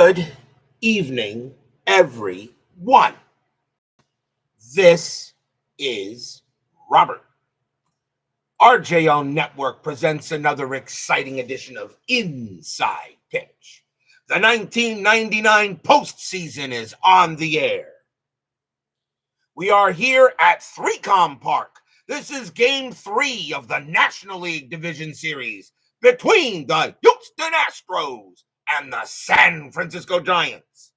Good evening, everyone. This is Robert. RJO Network presents another exciting edition of Inside Pitch. The 1999 postseason is on the air. We are here at 3Com Park. This is Game 3 of the National League Division Series between the Houston Astros and the San Francisco Giants.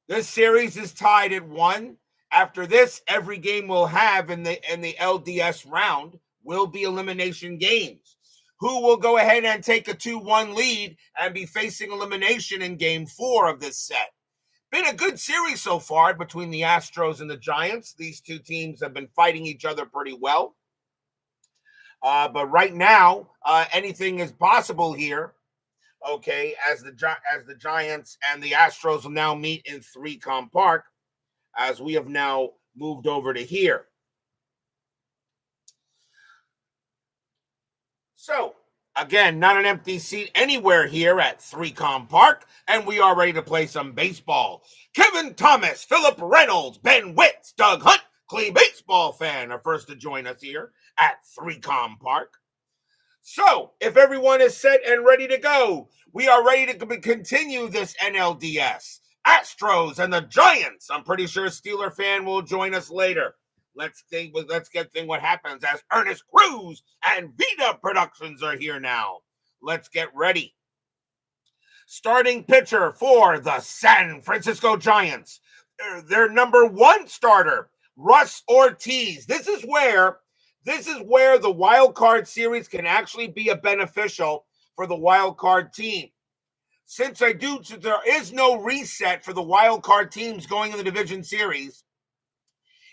This series is tied at 1. After this, every game we'll have in the LDS round will be elimination games. Who will go ahead and take a 2-1 lead and be facing elimination in Game 4 of this set. Been a good series so far between the Astros and the Giants. These two teams have been fighting each other pretty well. But right now, anything is possible here. Okay, as the Giants and the Astros will now meet in 3Com Park, as we have now moved over to here. So, again, not an empty seat anywhere here at 3Com Park, and we are ready to play some baseball. Kevin Thomas, Philip Reynolds, Ben Witz, Doug Hunt, Clean Baseball Fan are first to join us here at 3Com Park. So, if everyone is set and ready to go, we are ready to continue this NLDS. Astros and the Giants. I'm pretty sure Steeler Fan will join us later. Let's get what happens as Ernest Cruz and Vita Productions are here now. Let's get ready. Starting pitcher for the San Francisco Giants. Their number 1 starter, Russ Ortiz. This is where the wild card series can actually be a beneficial for the wild card team. Since there is no reset for the wild card teams going in the division series,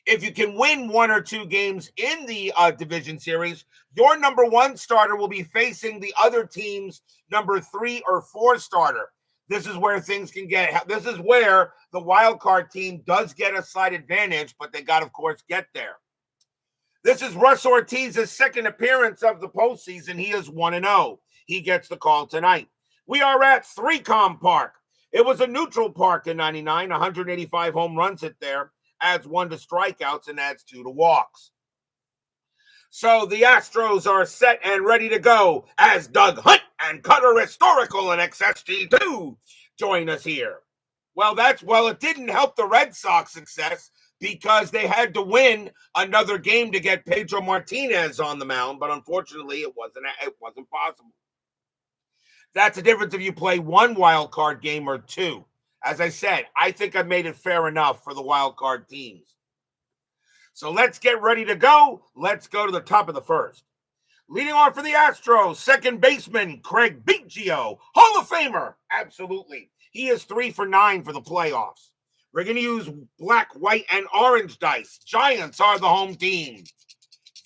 if you can win 1 or 2 games in the division series, your number 1 starter will be facing the other team's number 3 or 4 starter. This is where this is where the wild card team does get a slight advantage, but they got to, of course, get there. This is Russ Ortiz's second appearance of the postseason. He is 1-0. He gets the call tonight. We are at 3Com Park. It was a neutral park in 99. 185 home runs hit there. Adds 1 to strikeouts and adds 2 to walks. So the Astros are set and ready to go as Doug Hunt and Cutter Historical and XSG2 join us here. It didn't help the Red Sox success because they had to win another game to get Pedro Martinez on the mound, but unfortunately it wasn't possible. That's the difference if you play 1 wild card game or 2. As I said, I think I made it fair enough for the wild card teams. So let's get ready to go. Let's go to the top of the first. Leading off for the Astros, second baseman Craig Biggio, Hall of Famer, absolutely. He is 3 for 9 for the playoffs. We're going to use black, white, and orange dice. Giants are the home team.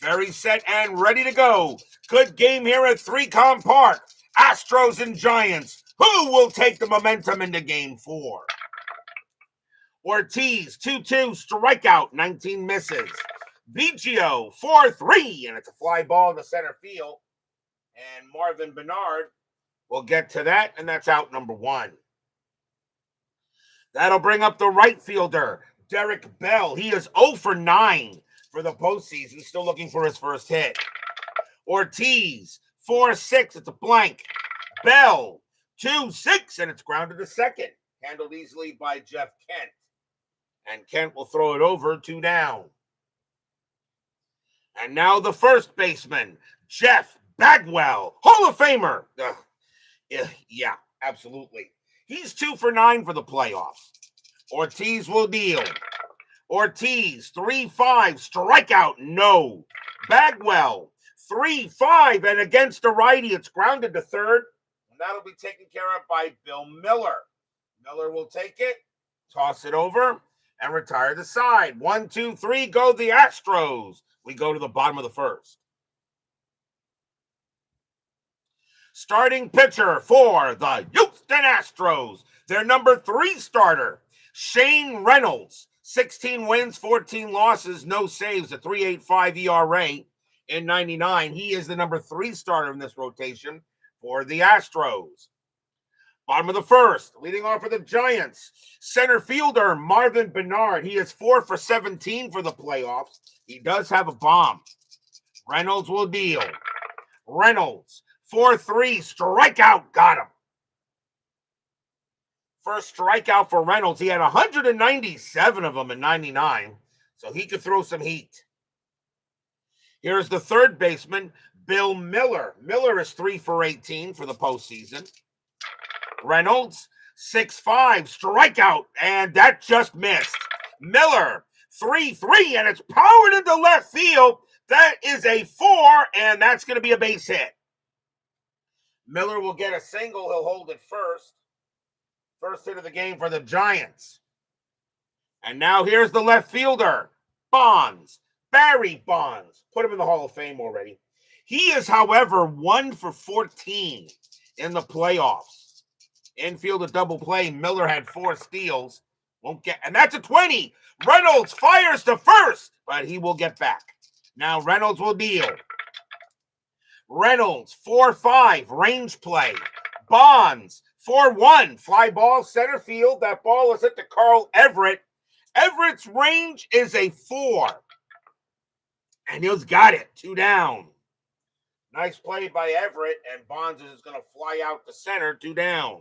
Very set and ready to go. Good game here at 3Com Park. Astros and Giants. Who will take the momentum into Game 4? Ortiz, 2-2, strikeout, 19 misses. Biggio, 4-3, and it's a fly ball to center field. And Marvin Bernard will get to that, and that's out number 1. That'll bring up the right fielder, Derek Bell. He is 0 for 9 for the postseason, still looking for his first hit. Ortiz, 4-6, it's a blank. Bell, 2-6, and it's grounded to second. Handled easily by Jeff Kent. And Kent will throw it over, 2 down. And now the first baseman, Jeff Bagwell, Hall of Famer. Yeah, absolutely. He's 2 for 9 for the playoffs. Ortiz will deal. Ortiz, 3-5, strikeout, no. Bagwell, 3-5, and against the righty, it's grounded to third. And that'll be taken care of by Bill Miller. Miller will take it, toss it over, and retire the side. 1, 2, 3, go the Astros. We go to the bottom of the first. Starting pitcher for the Houston Astros, their number 3 starter, Shane Reynolds. 16 wins, 14 losses, no saves, a 3.85 ERA in 99. He is the number 3 starter in this rotation for the Astros. Bottom of the first, leading off for the Giants, center fielder Marvin Bernard. He is 4 for 17 for the playoffs. He does have a bomb. Reynolds will deal. Reynolds, 4-3, strikeout, got him. First strikeout for Reynolds. He had 197 of them in 99, so he could throw some heat. Here's the third baseman, Bill Miller. Miller is 3 for 18 for the postseason. Reynolds, 6-5, strikeout, and that just missed. Miller, 3-3, and it's powered into left field. That is a 4, and that's going to be a base hit. Miller will get a single. He'll hold it first. First hit of the game for the Giants. And now here's the left fielder, Bonds, Barry Bonds. Put him in the Hall of Fame already. He is, however, 1 for 14 in the playoffs. Infield a double play. Miller had 4 steals. Won't get, and that's a 20. Reynolds fires to first, but he will get back. Now Reynolds will deal. Reynolds, 4-5, range play. Bonds, 4-1, fly ball, center field. That ball is hit to Carl Everett. Everett's range is a 4. And he's got it, 2 down. Nice play by Everett, and Bonds is going to fly out to center, 2 down.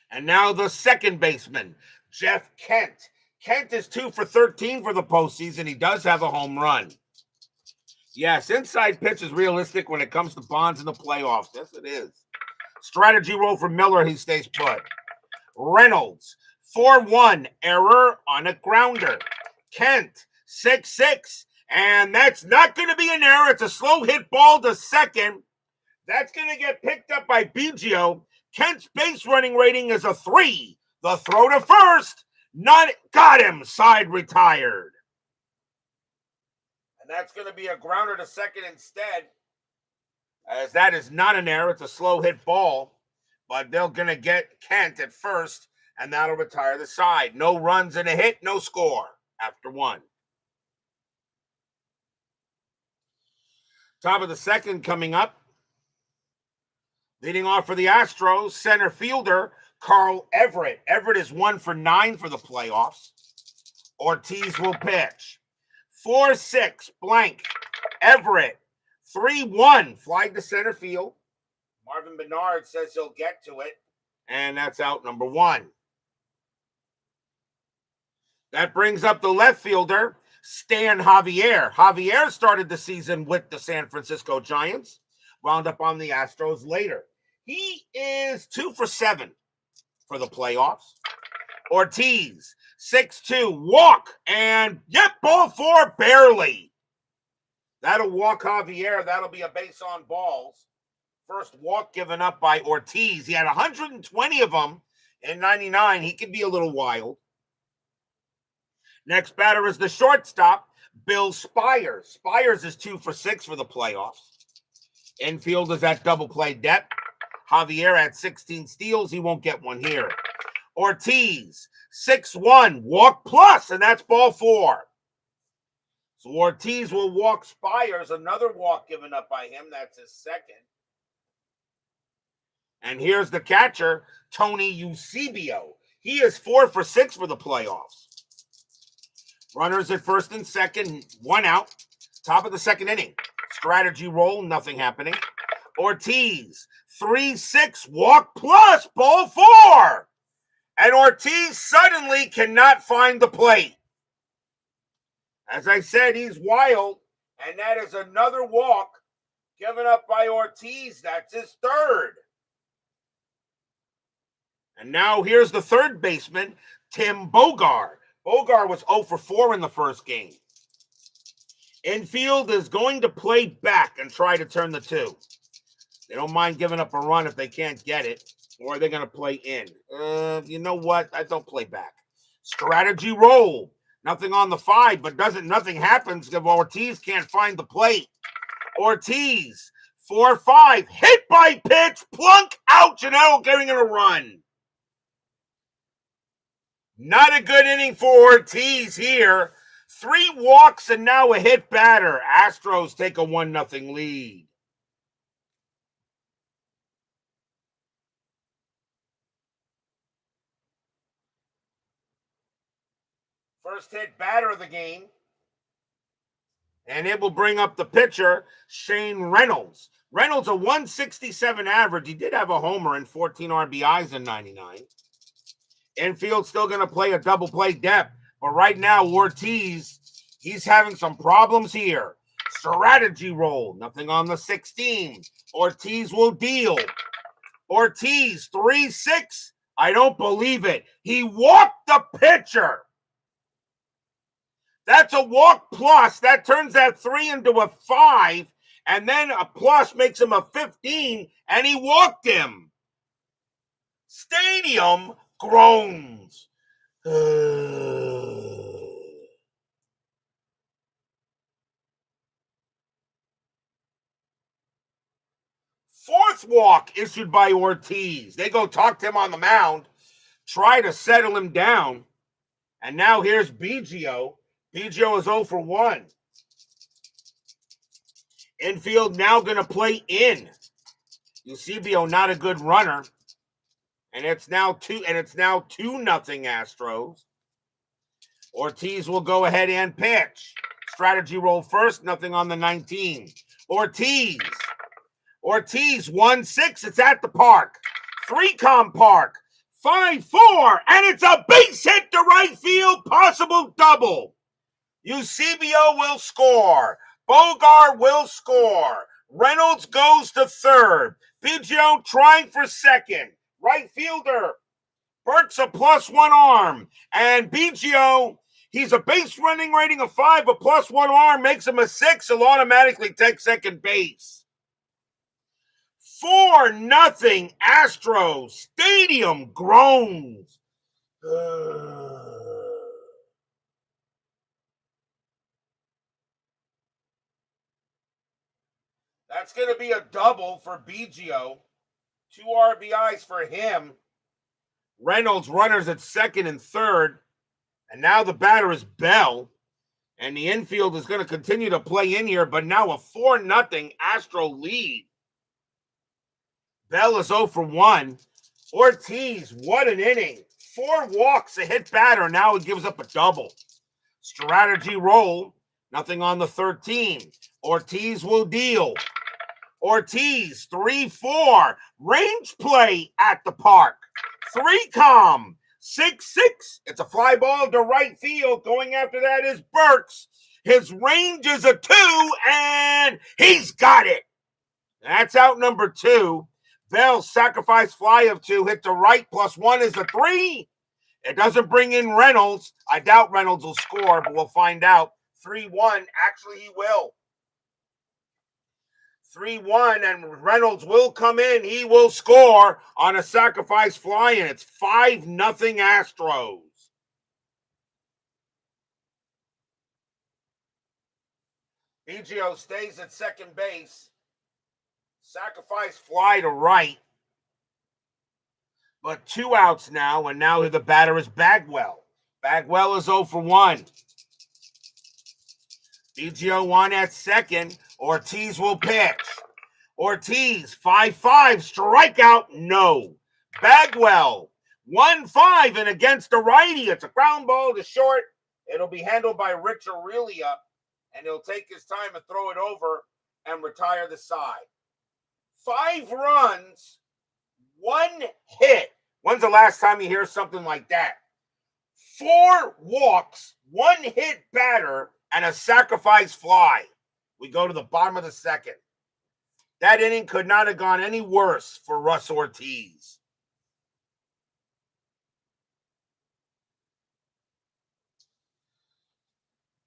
And now the second baseman, Jeff Kent. Kent is 2 for 13 for the postseason. He does have a home run. Yes, inside pitch is realistic when it comes to Bonds in the playoffs. Yes, it is. Strategy roll for Miller. He stays put. Reynolds, 4-1, error on a grounder. Kent, 6-6, and that's not going to be an error. It's a slow hit ball to second. That's going to get picked up by Biggio. Kent's base running rating is a 3. The throw to first, not got him. Side retired. And that's going to be a grounder to second instead, as that is not an error. It's a slow hit ball, but they're going to get Kent at first, and that'll retire the side. No runs and a hit, no score after 1. Top of the second coming up. Leading off for the Astros, center fielder Carl Everett. Everett is 1 for 9 for the playoffs. Ortiz will pitch. 4-6, blank. Everett, 3-1, flag to center field. Marvin Bernard says he'll get to it, and that's out number 1. That brings up the left fielder, Stan Javier. Javier started the season with the San Francisco Giants, wound up on the Astros later. He is 2 for 7 for the playoffs. Ortiz, 6-2, walk, and ball 4, barely. That'll walk Javier. That'll be a base on balls. First walk given up by Ortiz. He had 120 of them in 99. He could be a little wild. Next batter is the shortstop, Bill Spires. Spires is 2 for 6 for the playoffs. Infield is at double play depth. Javier had 16 steals. He won't get one here. Ortiz, 6-1, walk plus, and that's ball 4. So Ortiz will walk Spires, another walk given up by him. That's his second. And here's the catcher, Tony Eusebio. He is 4 for 6 for the playoffs. Runners at first and second, 1 out. Top of the second inning. Strategy roll, nothing happening. Ortiz, 3-6, walk plus, ball 4. And Ortiz suddenly cannot find the plate. As I said, he's wild, and that is another walk given up by Ortiz. That's his third. And now here's the third baseman, Tim Bogar. Bogar was 0 for 4 in the first game. Infield is going to play back and try to turn the 2. They don't mind giving up a run if they can't get it, or they're going to play in. You know what? I don't play back. Strategy roll. Nothing on the 5, but nothing happens if Ortiz can't find the plate. Ortiz, 4-5, hit by pitch, plunk, out, Janelle getting in a run. Not a good inning for Ortiz here. 3 walks and now a hit batter. Astros take a 1-0 lead. First hit batter of the game. And it will bring up the pitcher, Shane Reynolds. Reynolds, a 167 average. He did have a homer and 14 RBIs in 99. Infield still going to play a double play depth. But right now, Ortiz, he's having some problems here. Strategy roll. Nothing on the 16. Ortiz will deal. Ortiz, 3-6. I don't believe it. He walked the pitcher. That's a walk plus. That turns that 3 into a 5. And then a plus makes him a 15. And he walked him. Stadium groans. Fourth walk issued by Ortiz. They go talk to him on the mound, try to settle him down. And now here's Biggio. Biggio is 0 for 1. Infield now going to play in. Eusebio not a good runner. And it's now 2-0 Astros. Ortiz will go ahead and pitch. Strategy roll first, nothing on the 19. Ortiz, 1-6. It's at the park. 3-com park. 5-4. And it's a base hit to right field. Possible double. Eusebio will score. Bogart will score. Reynolds goes to third. Biggio trying for second. Right fielder. Burke's a +1 arm. And Biggio, he's a base running rating of 5. A +1 arm makes him a 6. He'll automatically take second base. 4-0 Astros. Stadium groans. That's going to be a double for Biggio. 2 RBIs for him. Reynolds runners at second and third. And now the batter is Bell. And the infield is going to continue to play in here, but now a 4-0 Astro lead. Bell is 0 for 1. Ortiz, what an inning. 4 walks, a hit batter. Now he gives up a double. Strategy roll. Nothing on the 13. Ortiz will deal. Ortiz, 3-4. Range play at the park. 3-com. 6-6. It's a fly ball to right field. Going after that is Burks. His range is a 2, and he's got it. That's out number 2. Bell's sacrifice fly of 2 hit to right. +1 is a 3. It doesn't bring in Reynolds. I doubt Reynolds will score, but we'll find out. 3-1. Actually, he will. 3-1, and Reynolds will come in. He will score on a sacrifice fly, and it's 5-0 Astros. Biggio stays at second base. Sacrifice fly to right. But 2 outs now, and now the batter is Bagwell. Bagwell is 0 for 1. Biggio 1 at second. Ortiz will pitch. Ortiz, 5-5, strikeout, no. Bagwell, 1-5, and against the righty. It's a ground ball to short. It'll be handled by Rich Aurelia, and he'll take his time and throw it over and retire the side. 5 runs, 1 hit. When's the last time you hear something like that? 4 walks, 1 hit batter, and a sacrifice fly. We go to the bottom of the second. That inning could not have gone any worse for Russ Ortiz.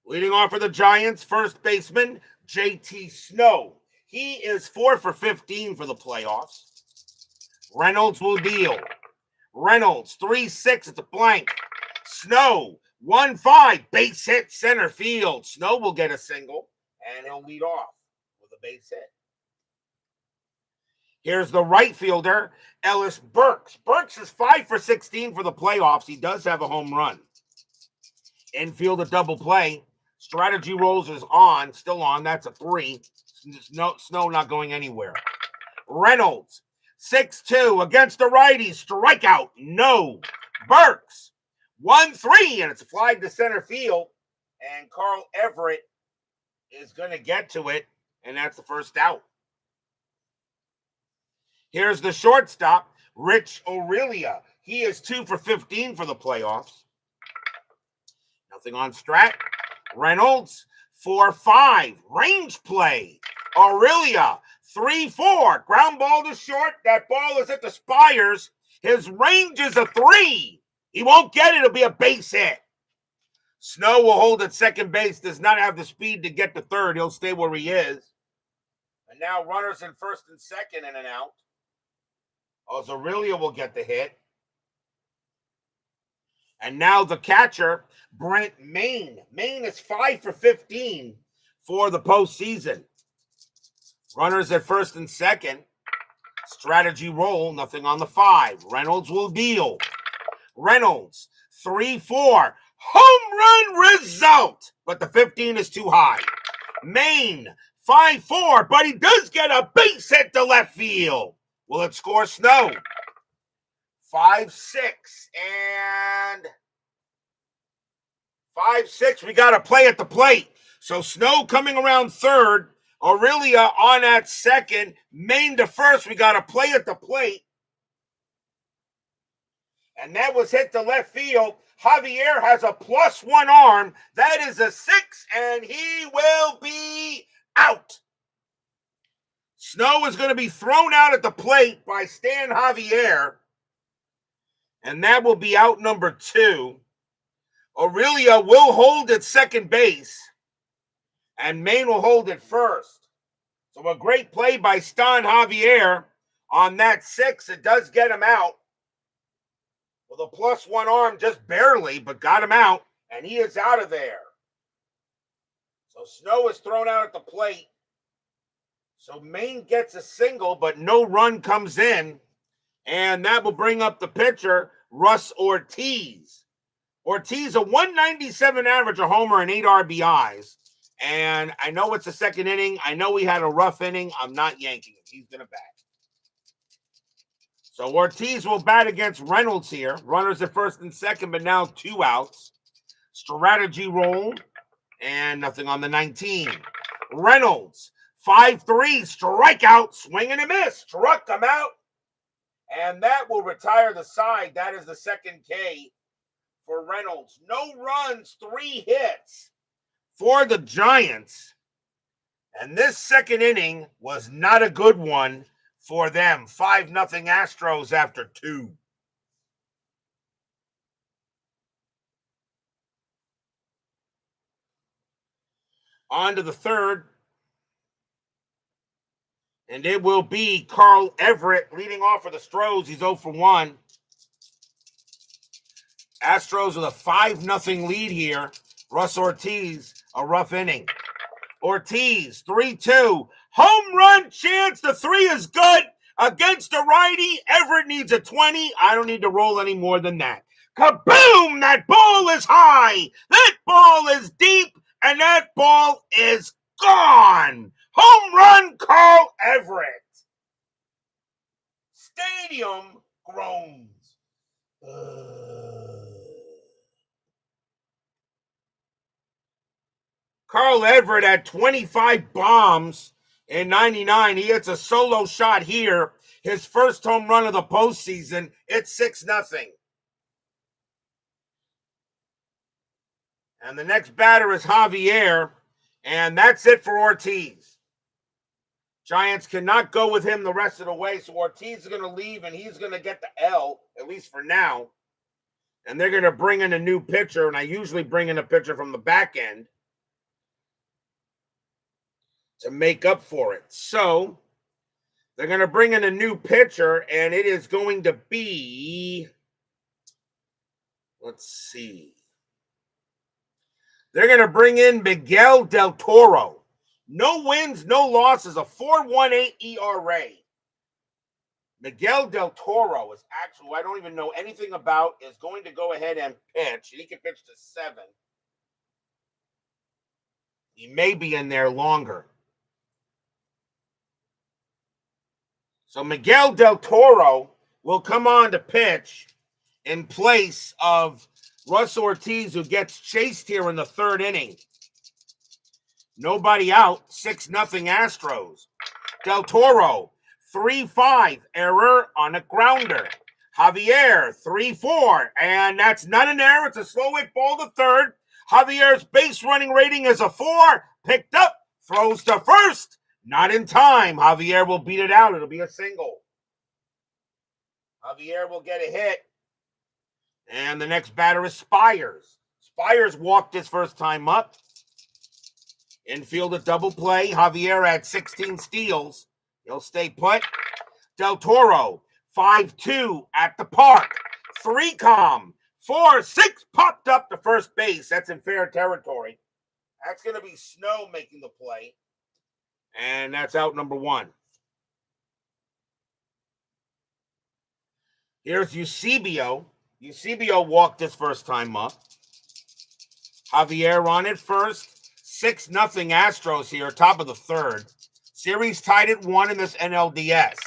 Leading off for the Giants, first baseman, JT Snow. He is 4 for 15 for the playoffs. Reynolds will deal. Reynolds, 3-6, it's a blank. Snow, 1-5, base hit center field. Snow will get a single, and he'll lead off with a base hit. Here's the right fielder, Ellis Burks. Burks is 5 for 16 for the playoffs. He does have a home run. Infield a double play. Strategy rolls is on, still on. That's a 3. Snow not going anywhere. Reynolds, 6-2 against the righty. Strikeout, no. Burks, 1-3, and it's flied to center field. And Carl Everett is going to get to it, and that's the first out. Here's the shortstop, Rich Aurelia. He is 2 for 15 for the playoffs. Nothing on Strat. Reynolds, 4-5. Range play. Aurelia, 3-4. Ground ball to short. That ball is at the spires. His range is a 3. He won't get it. It'll be a base hit. Snow will hold at second base. Does not have the speed to get to third. He'll stay where he is. And now runners in first and second in and out. Aurelia will get the hit. And now the catcher, Brent Maine. Maine is 5 for 15 for the postseason. Runners at first and second. Strategy roll, nothing on the 5. Reynolds will deal. Reynolds, 3-4. Home run result. But the 15 is too high. Maine, 5-4. But he does get a base hit to left field. Will it score Snow? 5-6. And 5-6. We got to play at the plate. So Snow coming around third. Aurelia on at second. Maine to first. We got to play at the plate. And that was hit to left field. Javier has a +1 arm. That is a 6, and he will be out. Snow is going to be thrown out at the plate by Stan Javier. And that will be out number 2. Aurelia will hold at second base. And Maine will hold it first. So a great play by Stan Javier on that 6. It does get him out. With a +1 arm, just barely, but got him out. And he is out of there. So Snow is thrown out at the plate. So Maine gets a single, but no run comes in. And that will bring up the pitcher, Russ Ortiz. Ortiz, a 197 average, a homer, and 8 RBIs. And I know it's the second inning. I know he had a rough inning. I'm not yanking him. He's going to bat. So Ortiz will bat against Reynolds here. Runners at first and second, but now 2 outs. Strategy roll. And nothing on the 19. Reynolds, 5-3, strikeout, swing and a miss. Struck him out. And that will retire the side. That is the second K for Reynolds. No runs, 3 hits for the Giants. And this second inning was not a good one for them. 5-0 Astros after 2. On to the third. And it will be Carl Everett leading off for the Astros. He's 0 for 1. Astros with a 5-0 lead here. Russ Ortiz, a rough inning. Ortiz, 3-2. Home run chance. The 3 is good. Against a righty, Everett needs a 20. I don't need to roll any more than that. Kaboom! That ball is high. That ball is deep. And that ball is gone. Home run, Carl Everett. Stadium groans. Carl Everett had 25 bombs in 99. He hits a solo shot here. His first home run of the postseason. It's 6-0. And the next batter is Javier. And that's it for Ortiz. Giants cannot go with him the rest of the way. So Ortiz is going to leave and he's going to get the L, at least for now. And they're going to bring in a new pitcher. And I usually bring in a pitcher from the back end to make up for it. So they're going to bring in a new pitcher, and it is going to be, let's see. They're going to bring in Miguel Del Toro. No wins, no losses, a 4.18 ERA. Miguel Del Toro is actually, I don't even know anything about, is going to go ahead and pitch. He can pitch to 7. He may be in there longer. So Miguel Del Toro will come on to pitch in place of Russ Ortiz, who gets chased here in the third inning. Nobody out, 6-0 Astros. Del Toro, 3-5, error on a grounder. Javier, 3-4, and that's not an error. It's a slow hit ball to third. Javier's base running rating is a 4. Picked up, throws to first. Not in time. Javier will beat it out. It'll be a single. Javier will get a hit. And the next batter is Spires. Spires walked his first time up. Infield a double play. Javier had 16 steals. He'll stay put. Del Toro, 5-2 at the park. 3-com. 4-6 popped up to first base. That's in fair territory. That's going to be Snow making the play. And that's out number 1. Here's Eusebio. Eusebio walked his first time up. Javier on it first. 6-0 Astros here, top of the third. Series tied at 1 in this NLDS.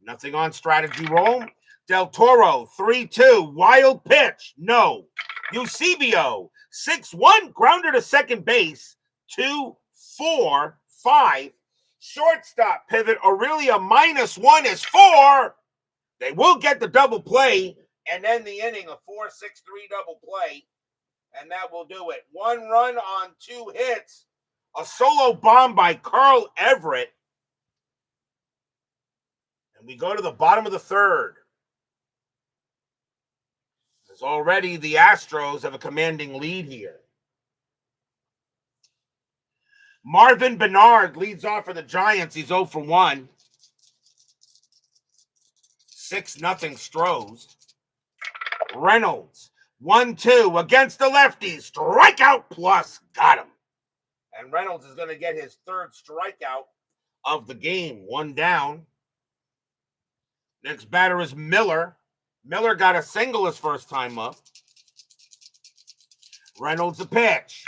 Nothing on strategy roll. Del Toro, 3-2. Wild pitch. No. Eusebio, 6-1. Grounder to second base. 2-4-5. Shortstop pivot. Aurelia -1 is 4. They will get the double play and end the inning, a 4-6-3 double play. And that will do it. 1 run on 2 hits. A solo bomb by Carl Everett. And we go to the bottom of the third. As already the Astros have a commanding lead here. Marvin Bernard leads off for the Giants. He's 0 for 1. 6-0 Stros. Reynolds, 1-2 against the lefties. Strikeout plus. Got him. And Reynolds is going to get his 3rd strikeout of the game. 1 down. Next batter is Miller. Miller got a single his first time up. Reynolds a pitch.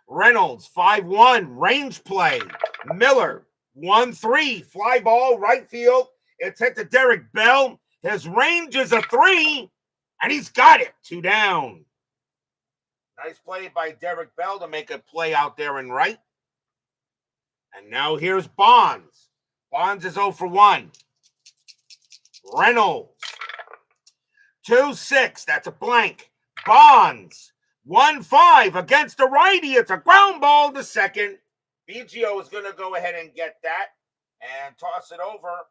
Reynolds, 5-1, range play. Miller, 1-3, fly ball, right field. It's hit to Derek Bell. His range is a 3, and he's got it. 2 down. Nice play by Derek Bell to make a play out there in right. And now here's Bonds. Bonds is 0 for 1. Reynolds, 2-6, that's a blank. Bonds, 1-5 against the righty. It's a ground ball to second. Biggio is going to go ahead and get that and toss it over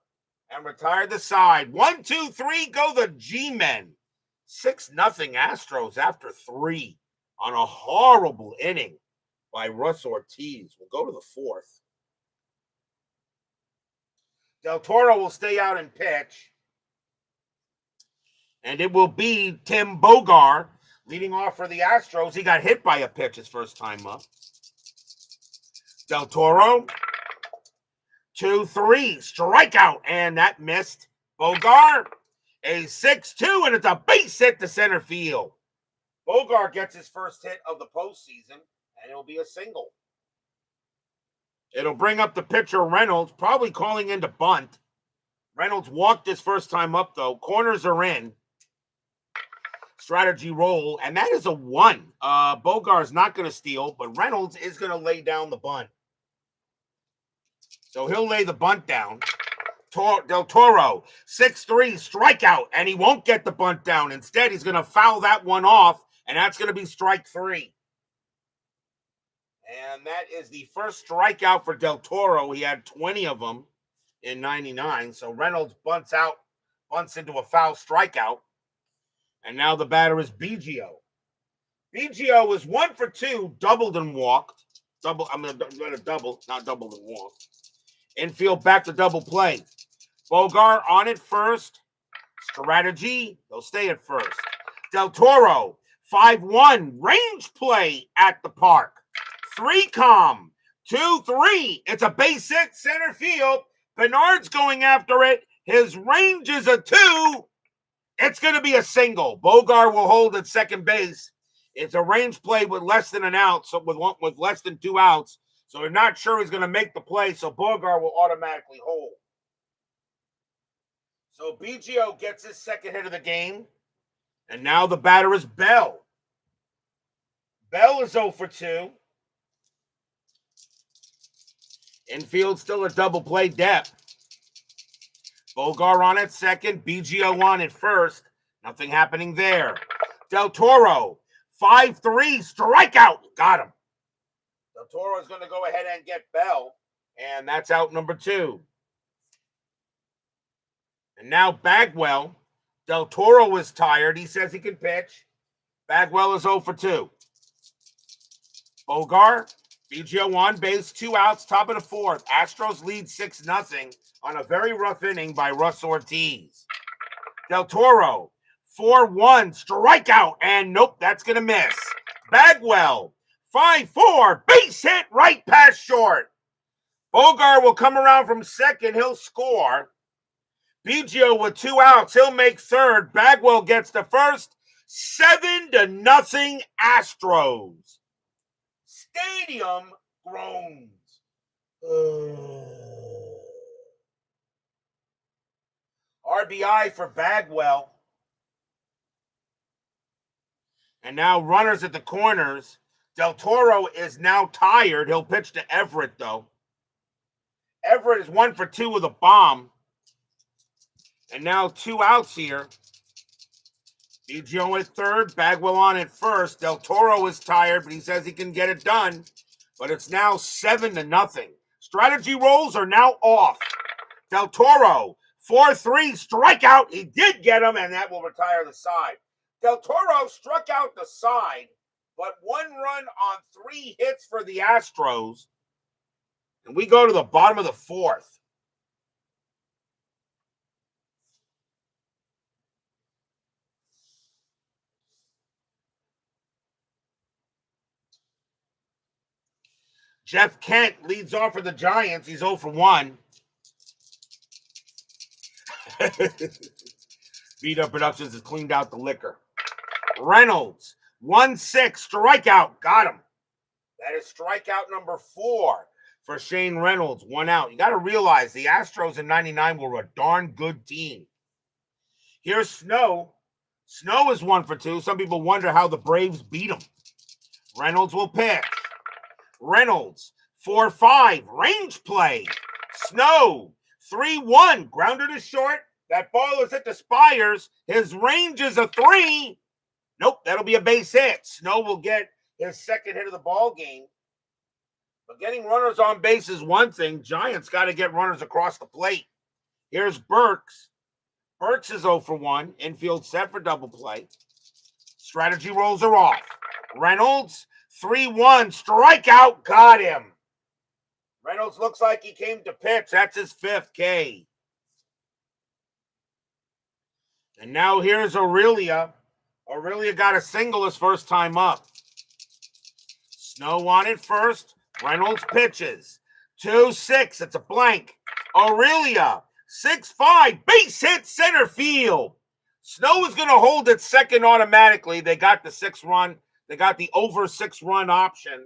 and retire the side. 1, 2, 3, go the G-men. 6-0 Astros after 3 on a horrible inning by Russ Ortiz. We'll go to the 4th. Del Toro will stay out and pitch. And it will be Tim Bogar leading off for the Astros. He got hit by a pitch his first time up. Del Toro, 2-3, strikeout, and that missed. Bogar, a 6-2, and it's a base hit to center field. Bogar gets his first hit of the postseason, and it'll be a single. It'll bring up the pitcher Reynolds, probably calling in to bunt. Reynolds walked his first time up, though. Corners are in. Strategy roll, and that is a 1. Bogar's not going to steal, but Reynolds is going to lay down the bunt. So he'll lay the bunt down. Del Toro, 6-3, strikeout, and he won't get the bunt down. Instead, he's going to foul that one off, and that's going to be strike 3. And that is the first strikeout for Del Toro. He had 20 of them in 99. So Reynolds bunts into a foul strikeout. And now the batter is Biggio. Biggio was 1 for 2, doubled and walked. Not doubled and walked. Infield back to double play. Bogar on it first. Strategy, they'll stay at first. Del Toro, 5-1, range play at the park. 3-com, 2-3. It's a base hit, center field. Bernard's going after it. His range is a 2. It's going to be a single. Bogar will hold at second base. It's a range play with less than an out, so with less than 2 outs. So we're not sure he's going to make the play, so Bogar will automatically hold. So Biggio gets his second hit of the game. And now the batter is Bell. Bell is 0 for 2. Infield still a double play depth. Bogar on at second. BGO on at first. Nothing happening there. Del Toro, 5-3, strikeout. Got him. Del Toro is going to go ahead and get Bell. And that's out number 2. And now Bagwell. Del Toro is tired. He says he can pitch. Bagwell is 0 for 2. Bogar, BGO on base, 2 outs, top of the 4th. Astros lead 6-0 on a very rough inning by Russ Ortiz. Del Toro, 4-1, strikeout, and nope, that's going to miss. Bagwell, 5-4, base hit right past short. Bogar will come around from second. He'll score. BGO with 2 outs. He'll make third. Bagwell gets the first. 7-0 Astros. Stadium groans. RBI for Bagwell. And now runners at the corners. Del Toro is now tired. He'll pitch to Everett, though. Everett is 1 for 2 with a bomb. And now 2 outs here. BGO at third, Bagwell on at first. Del Toro is tired, but he says he can get it done. But it's now 7-0. Strategy rolls are now off. Del Toro, 4-3, strikeout. He did get him, and that will retire the side. Del Toro struck out the side, but 1 run on 3 hits for the Astros. And we go to the bottom of the 4th. Jeff Kent leads off for the Giants. He's 0 for 1. Vita Productions has cleaned out the liquor. Reynolds, 1-6, strikeout. Got him. That is strikeout number 4 for Shane Reynolds. 1 out. You got to realize the Astros in 99 were a darn good team. Here's Snow. Snow is 1 for 2. Some people wonder how the Braves beat him. Reynolds will pitch. Reynolds, 4-5, range play. Snow, 3-1, grounded to short. That ball is at the Spires. His range is a 3. Nope, that'll be a base hit. Snow will get his second hit of the ball game. But getting runners on base is one thing. Giants got to get runners across the plate. Here's Burks. Burks is 0 for 1. Infield set for double play. Strategy rolls are off. Reynolds, 3-1, strikeout, got him. Reynolds looks like he came to pitch. That's his 5th K. And now here's Aurelia. Aurelia got a single his first time up. Snow on it first. Reynolds pitches. 2-6, it's a blank. Aurelia, 6-5, base hit center field. Snow is going to hold it second automatically. They got the 6-run. They got the over 6-run option,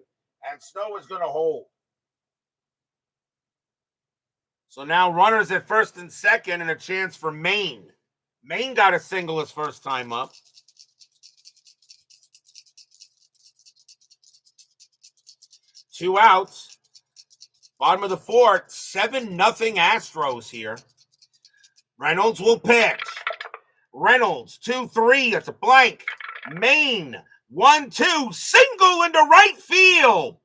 and Snow is going to hold. So now runners at first and second and a chance for Maine. Maine got a single his first time up. Two outs. Bottom of the 4th, 7-0 Astros here. Reynolds will pitch. Reynolds, 2-3, that's a blank. Maine, 1-2, single into right field.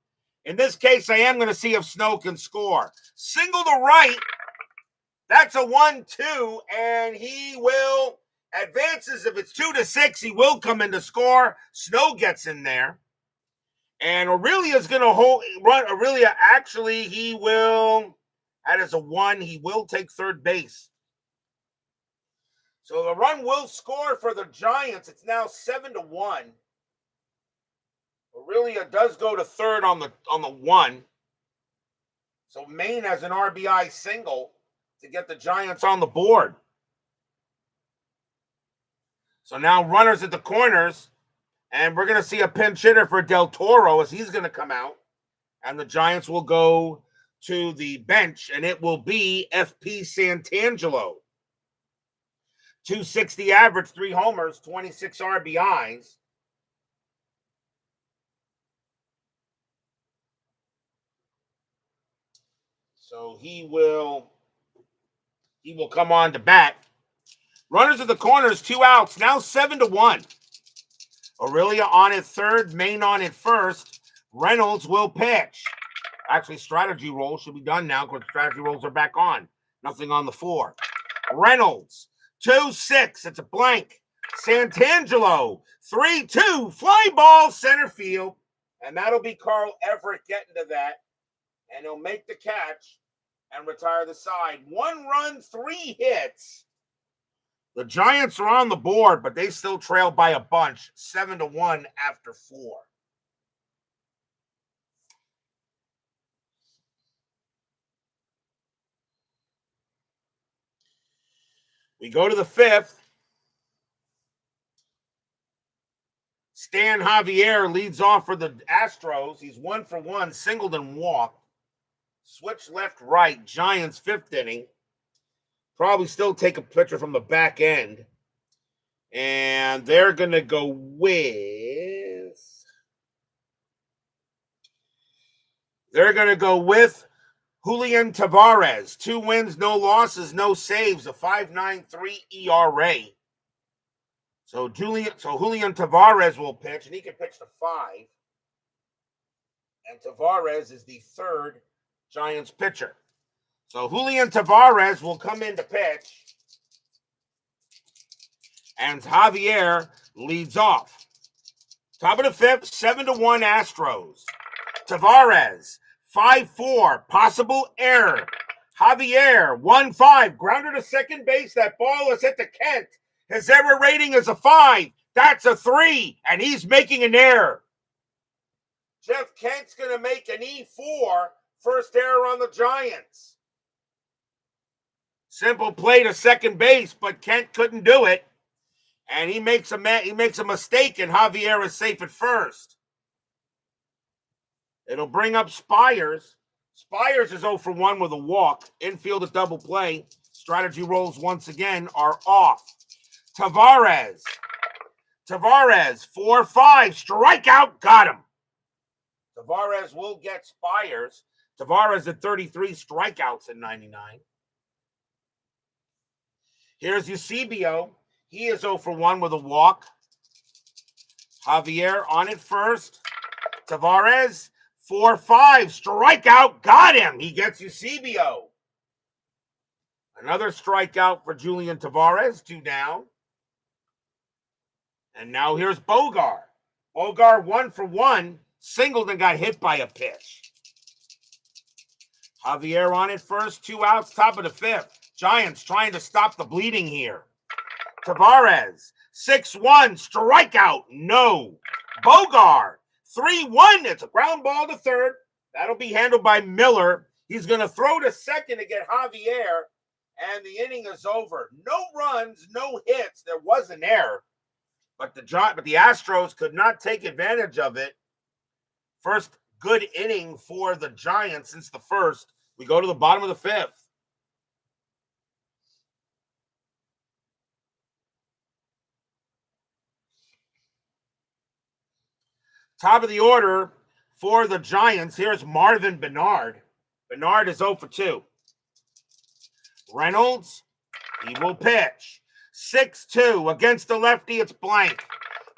In this case, I am going to see if Snow can score. Single to right. That's a 1-2, and he will advances. If it's 2-6, he will come in to score. Snow gets in there. And Aurelia's going to run. Aurelia, actually, he will, that is a 1. He will take third base. So the run will score for the Giants. It's now 7-1. Aurelia does go to third on the 1. So Maine has an RBI single to get the Giants on the board. So now runners at the corners, and we're going to see a pinch hitter for Del Toro as he's going to come out, and the Giants will go to the bench, and it will be F.P. Santangelo. .260 average, 3 homers, 26 RBIs. So he will come on to bat. Runners at the corners, 2 outs, now 7-1. Aurelia on at third, Main on at first. Reynolds will pitch. Actually, strategy rolls should be done now because strategy rolls are back on. Nothing on the floor. Reynolds, 2-6. It's a blank. Santangelo, 3-2. Fly ball center field. And that'll be Carl Everett getting to that. And he'll make the catch and retire the side. 1 run, 3 hits. The Giants are on the board, but they still trail by a bunch, 7-1 after 4. We go to the 5th. Stan Javier leads off for the Astros. He's 1 for 1, singled and walked. Switch left-right, Giants 5th inning. Probably still take a pitcher from the back end. And they're going to go with... Julian Tavares. 2 wins, no losses, no saves, a 5.93 ERA. So Julian Tavares will pitch, and he can pitch to 5. And Tavares is the 3rd Giants pitcher. So Julian Tavares will come in to pitch. And Javier leads off. Top of the 5th, 7-1 Astros. Tavares, 5-4, possible error. Javier, 1-5, grounder to second base. That ball is hit to Kent. His error rating is a 5. That's a 3, and he's making an error. Jeff Kent's going to make an E4, first error on the Giants. Simple play to second base, but Kent couldn't do it. And he makes a mistake, and Javier is safe at first. It'll bring up Spires. Spires is 0 for 1 with a walk. Infield a double play. Strategy rolls once again are off. Tavares, 4-5, strikeout, got him. Tavares will get Spires. Tavares at 33 strikeouts in 99. Here's Eusebio. He is 0 for 1 with a walk. Javier on it first. Tavares, 4-5, strikeout, got him. He gets Eusebio. Another strikeout for Julian Tavares, 2 down. And now here's Bogar. Bogar 1 for 1, singled and got hit by a pitch. Javier on it first, 2 outs, top of the 5th. Giants trying to stop the bleeding here. Tavares, 6-1, strikeout, no. Bogar, 3-1, it's a ground ball to third. That'll be handled by Miller. He's going to throw to second to get Javier, and the inning is over. No runs, no hits. There was an error, but the Astros could not take advantage of it. First good inning for the Giants since the first. We go to the bottom of the 5th. Top of the order for the Giants. Here's Marvin Bernard. Bernard is 0 for 2. Reynolds, he will pitch. 6-2 against the lefty. It's blank.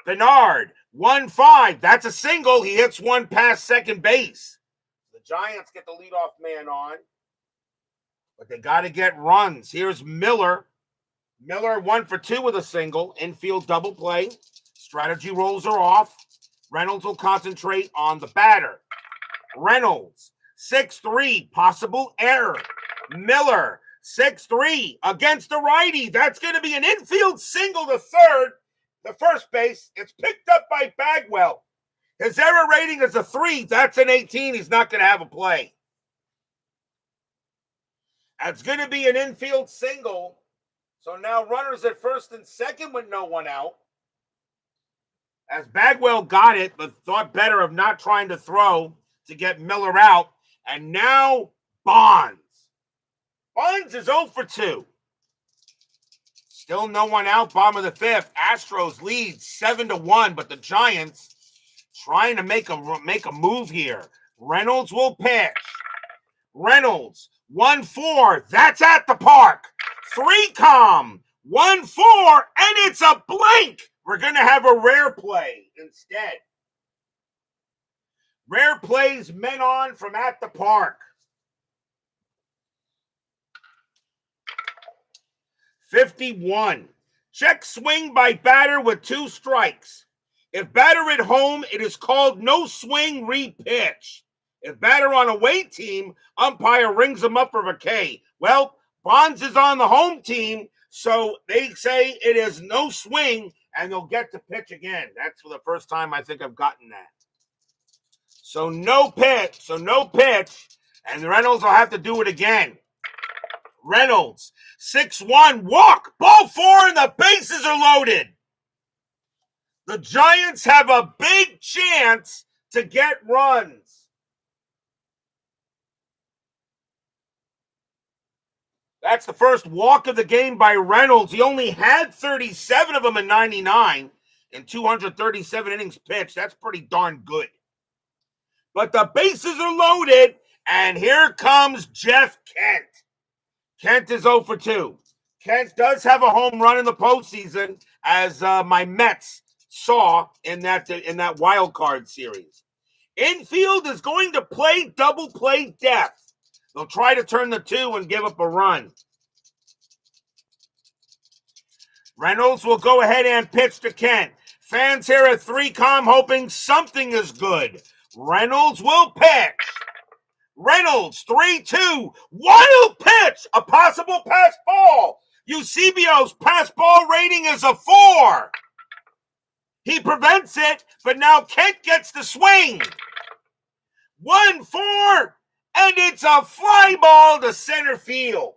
Bernard, 1-5. That's a single. He hits one past second base. The Giants get the leadoff man on, but they got to get runs. Here's Miller. Miller 1 for 2 with a single. Infield double play. Strategy rolls are off. Reynolds will concentrate on the batter. Reynolds, 6-3, possible error. Miller, 6-3 against the righty. That's going to be an infield single to third. The first base, it's picked up by Bagwell. His error rating is a 3. That's an 18. He's not going to have a play. That's going to be an infield single. So now runners at first and second with no one out. As Bagwell got it, but thought better of not trying to throw to get Miller out. And now Bonds. Bonds is 0 for 2. Still no one out, bottom of the fifth. Astros lead 7-1, but the Giants trying to make a move here. Reynolds will pitch. Reynolds, 1-4. That's at the park. 3-com. 1-4, and it's a blank. We're going to have a rare play instead. Rare plays men on from at the park. 51. Check swing by batter with 2 strikes. If batter at home, it is called no swing, repitch. If batter on away team, umpire rings him up for a K. Well, Bonds is on the home team, so they say it is no swing, and they'll get to pitch again. That's for the first time I think I've gotten that. So no pitch, and Reynolds will have to do it again. Reynolds, 6-1, walk, ball 4, and the bases are loaded. The Giants have a big chance to get runs. That's the first walk of the game by Reynolds. He only had 37 of them in 99 in 237 innings pitched. That's pretty darn good. But the bases are loaded, and here comes Jeff Kent. Kent is 0 for 2. Kent does have a home run in the postseason, as my Mets saw in that wild card series. Infield is going to play double play depth. They'll try to turn the 2 and give up a run. Reynolds will go ahead and pitch to Kent. Fans here at 3-com hoping something is good. Reynolds will pitch. Reynolds, 3-2, wild pitch, a possible pass ball. Eusebio's pass ball rating is a 4. He prevents it, but now Kent gets the swing. 1-4, and it's a fly ball to center field.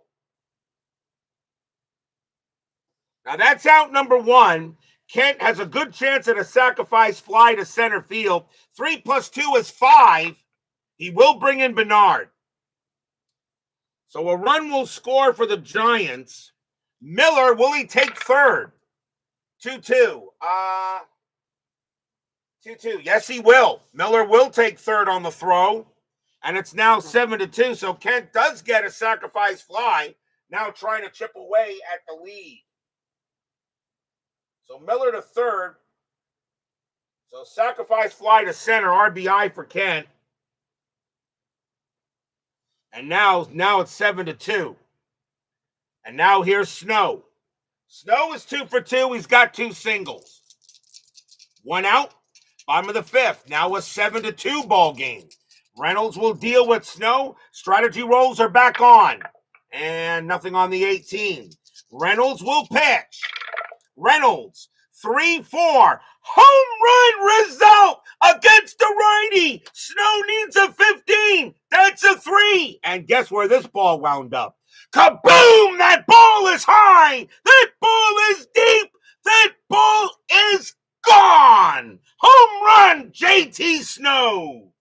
Now that's out number 1. Kent has a good chance at a sacrifice fly to center field. 3 + 2 is 5. He will bring in Bernard. So a run will score for the Giants. Miller, will he take third? 2-2. 2-2. Yes, he will. Miller will take third on the throw. And it's now 7-2. So Kent does get a sacrifice fly. Now trying to chip away at the lead. So Miller to third. So sacrifice fly to center. RBI for Kent. And now it's 7-2. And now here's Snow. Snow is 2 for 2. He's got 2 singles. 1 out. Bottom of the fifth. Now a 7-2 ball game. Reynolds will deal with Snow. Strategy rolls are back on. And nothing on the 18. Reynolds will pitch. Reynolds, 3-4. Home run result against the righty. Snow needs a 15. That's a 3. And guess where this ball wound up? Kaboom! That ball is high. That ball is deep. That ball is gone. Home run, JT Snow.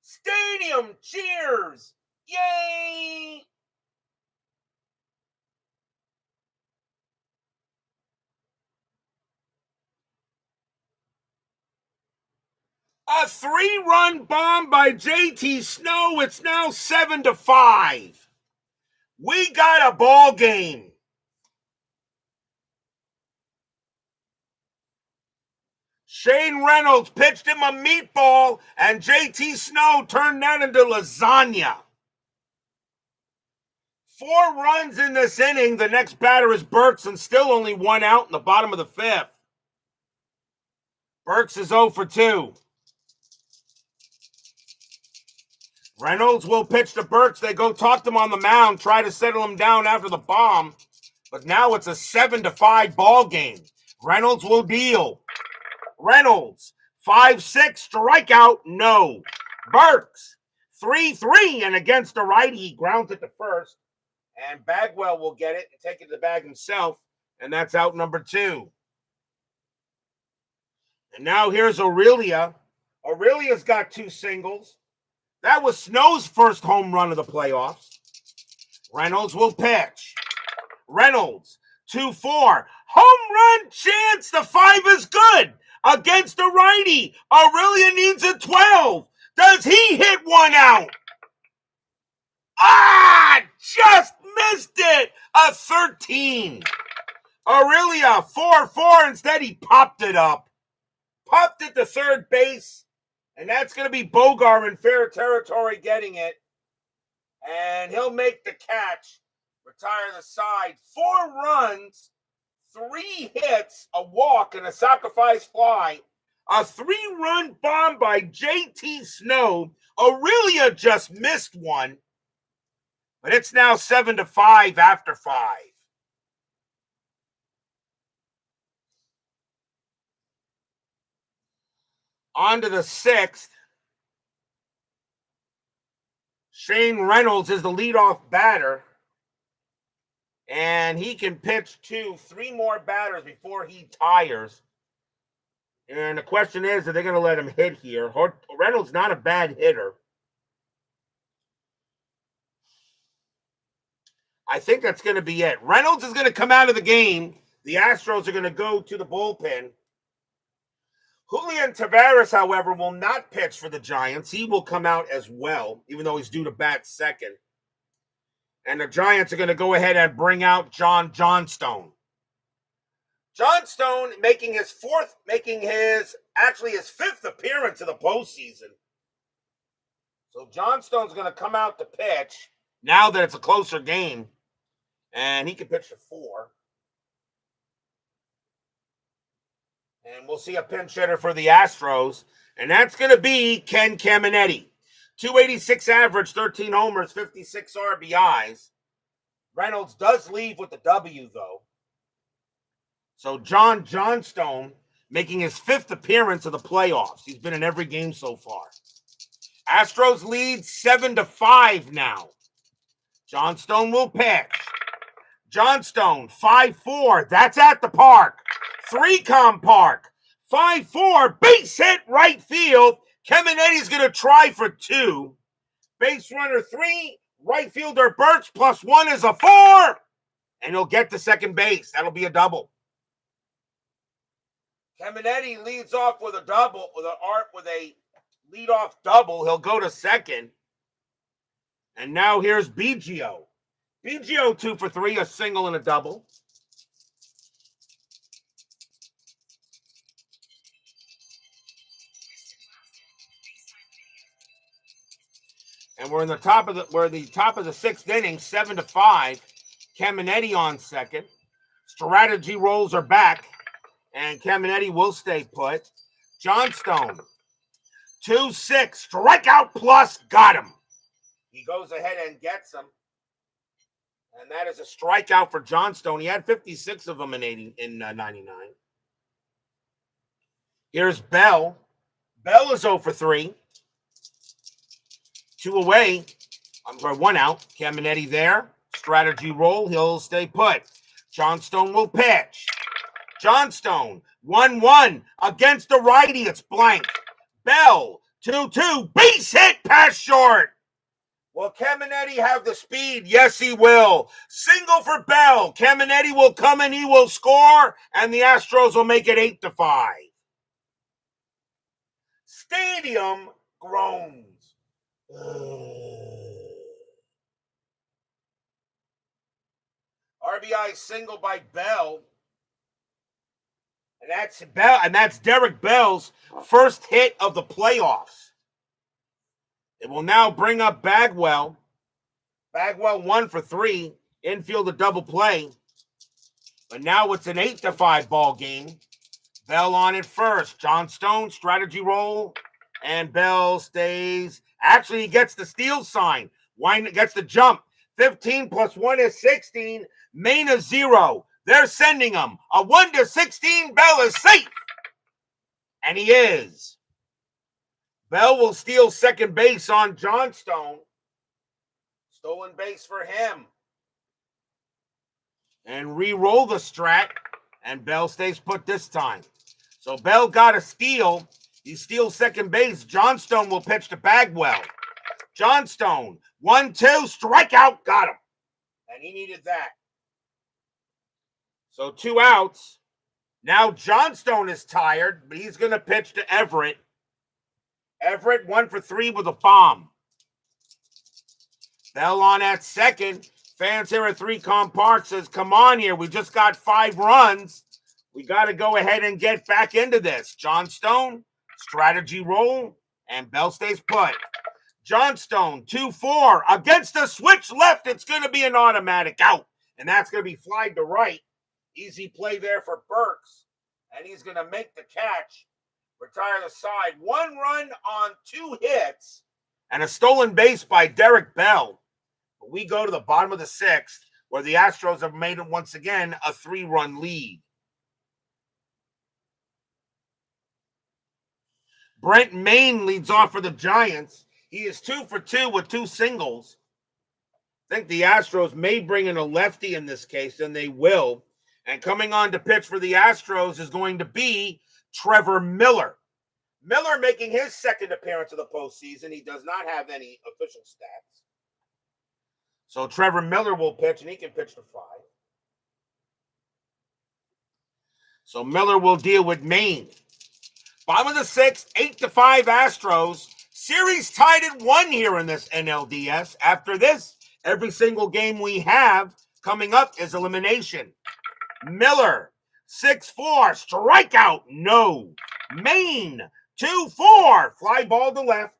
Stadium cheers. Yay! A 3-run bomb by JT Snow. It's now 7-5. We got a ball game. Shane Reynolds pitched him a meatball, and JT Snow turned that into lasagna. 4 runs in this inning. The next batter is Burks, and still only 1 out in the bottom of the fifth. Burks is 0 for 2. Reynolds will pitch to Burks. They go talk to him on the mound, try to settle him down after the bomb. But now it's a 7-5 ball game. Reynolds will deal. Reynolds, 5-6, strikeout, no. Burks, 3-3, and against the righty, he grounds it to first. And Bagwell will get it and take it to the bag himself. And that's out number 2. And now here's Aurelia. Aurelia's got 2 singles. That was Snow's first home run of the playoffs. Reynolds will pitch. Reynolds, 2-4. Home run chance. The 5 is good against a righty. Aurelia needs a 12. Does he hit one out? Just missed it. A 13. Aurelia, 4-4. Instead, he popped it up. Popped it to third base. And that's going to be Bogar in fair territory getting it. And he'll make the catch. Retire the side. 4 runs, 3 hits, a walk, and a sacrifice fly. A 3-run bomb by J.T. Snow. Aurelia just missed one. But it's now 7-5 after 5. On to the 6th. Shane Reynolds is the leadoff batter. And he can pitch 3 more batters before he tires. And the question is, are they going to let him hit here? Reynolds not a bad hitter. I think that's going to be it. Reynolds is going to come out of the game. The Astros are going to go to the bullpen. Julian Tavares, however, will not pitch for the Giants. He will come out as well, even though he's due to bat second. And the Giants are going to go ahead and bring out John Johnstone. Johnstone making his 5th appearance of the postseason. So Johnstone's going to come out to pitch now that it's a closer game. And he can pitch to 4. And we'll see a pinch hitter for the Astros. And that's going to be Ken Caminetti. 286 average, 13 homers, 56 RBIs. Reynolds does leave with the W, though. So John Johnstone making his 5th appearance of the playoffs. He's been in every game so far. Astros lead 7-5 now. Johnstone will pitch. Johnstone, 5-4. That's at the park. 3-com park. 5-4. Base hit right field. Caminetti's going to try for 2. Base runner 3. Right fielder Birch +1 is a 4. And he'll get to second base. That'll be a double. Caminetti leads off with a double, with a leadoff double. He'll go to second. And now here's Biggio. Biggio 2 for 3, a single and a double. And we're in the top of the 6th inning, 7-5. Caminetti on second. Strategy rolls are back, and Caminetti will stay put. Johnstone, 2-6, strikeout plus, got him. He goes ahead and gets him. And that is a strikeout for Johnstone. He had 56 of them in 99. Here's Bell. Bell is 0 for 3. 2 away. 1 out. Caminetti there. Strategy roll. He'll stay put. Johnstone will pitch. Johnstone, 1-1 against the righty. It's blank. Bell, 2-2. Base hit past short. Will Caminetti have the speed? Yes, he will. Single for Bell. Caminetti will come and he will score, and the Astros will make it 8-5. Stadium groans. RBI single by Bell. And that's Derek Bell's first hit of the playoffs. It will now bring up Bagwell. Bagwell 1 for 3. Infield a double play. But now it's an 8-5 ball game. Bell on it first. Johnstone, strategy roll. And Bell stays. Actually, he gets the steal sign. Wine gets the jump. 15 + 1 is 16. Maina 0. They're sending him. A 1-16. Bell is safe. And he is. Bell will steal second base on Johnstone. Stolen base for him. And re-roll the strat. And Bell stays put this time. So Bell got a steal. He steals second base. Johnstone will pitch to Bagwell. Johnstone, 1-2, strikeout, got him. And he needed that. So 2 outs. Now Johnstone is tired, but he's going to pitch to Everett. Everett 1 for 3 with a bomb. Bell on at second. Fans here at 3Com Park says, come on here. We just got 5 runs. We got to go ahead and get back into this. Johnstone, strategy roll, and Bell stays put. Johnstone, 2-4. Against the switch left, it's going to be an automatic out. And that's going to be flied to right. Easy play there for Burks. And he's going to make the catch. Retire the side. 1 run on 2 hits. And a stolen base by Derek Bell. But we go to the bottom of the 6th, where the Astros have made it once again a 3-run lead. Brent Maine leads off for the Giants. He is 2 for 2 with 2 singles. I think the Astros may bring in a lefty in this case, and they will. And coming on to pitch for the Astros is going to be Trevor Miller. Miller making his second appearance of the postseason. He does not have any official stats. So Trevor Miller will pitch, and he can pitch to 5. So Miller will deal with Maine. Bottom of the 6th, 8-5 Astros. Series tied at 1 here in this NLDS. After this, every single game we have coming up is elimination. Miller, 6-4, strikeout, no. Maine, 2-4, fly ball to left.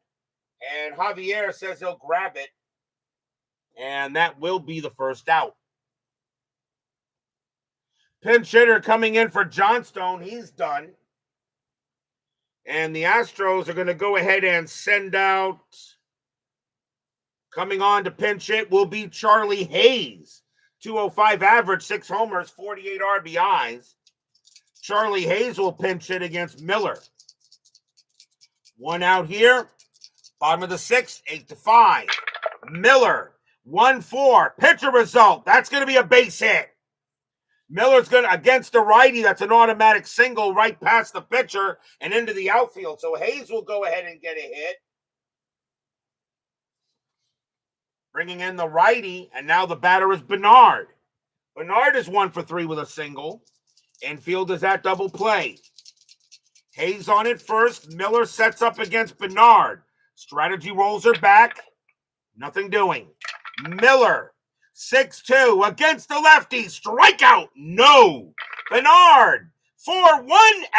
And Javier says he'll grab it. And that will be the first out. Pinch hitter coming in for Johnstone. He's done. And the Astros are going to go ahead and send out. Coming on to pinch hit will be Charlie Hayes. 205 average, 6 homers, 48 RBIs. Charlie Hayes will pinch hit against Miller. 1 out here. Bottom of the 6th, 8-5. Miller, 1-4. Pitcher result. That's going to be a base hit. Miller's going to, against the righty, that's an automatic single right past the pitcher and into the outfield. So Hayes will go ahead and get a hit. Bringing in the righty, and now the batter is Bernard. Bernard is 1 for 3 with a single. Infield is at double play. Hayes on it first. Miller sets up against Bernard. Strategy rolls her back. Nothing doing. Miller, 6-2 against the lefty. Strikeout, no. Bernard, 4-1,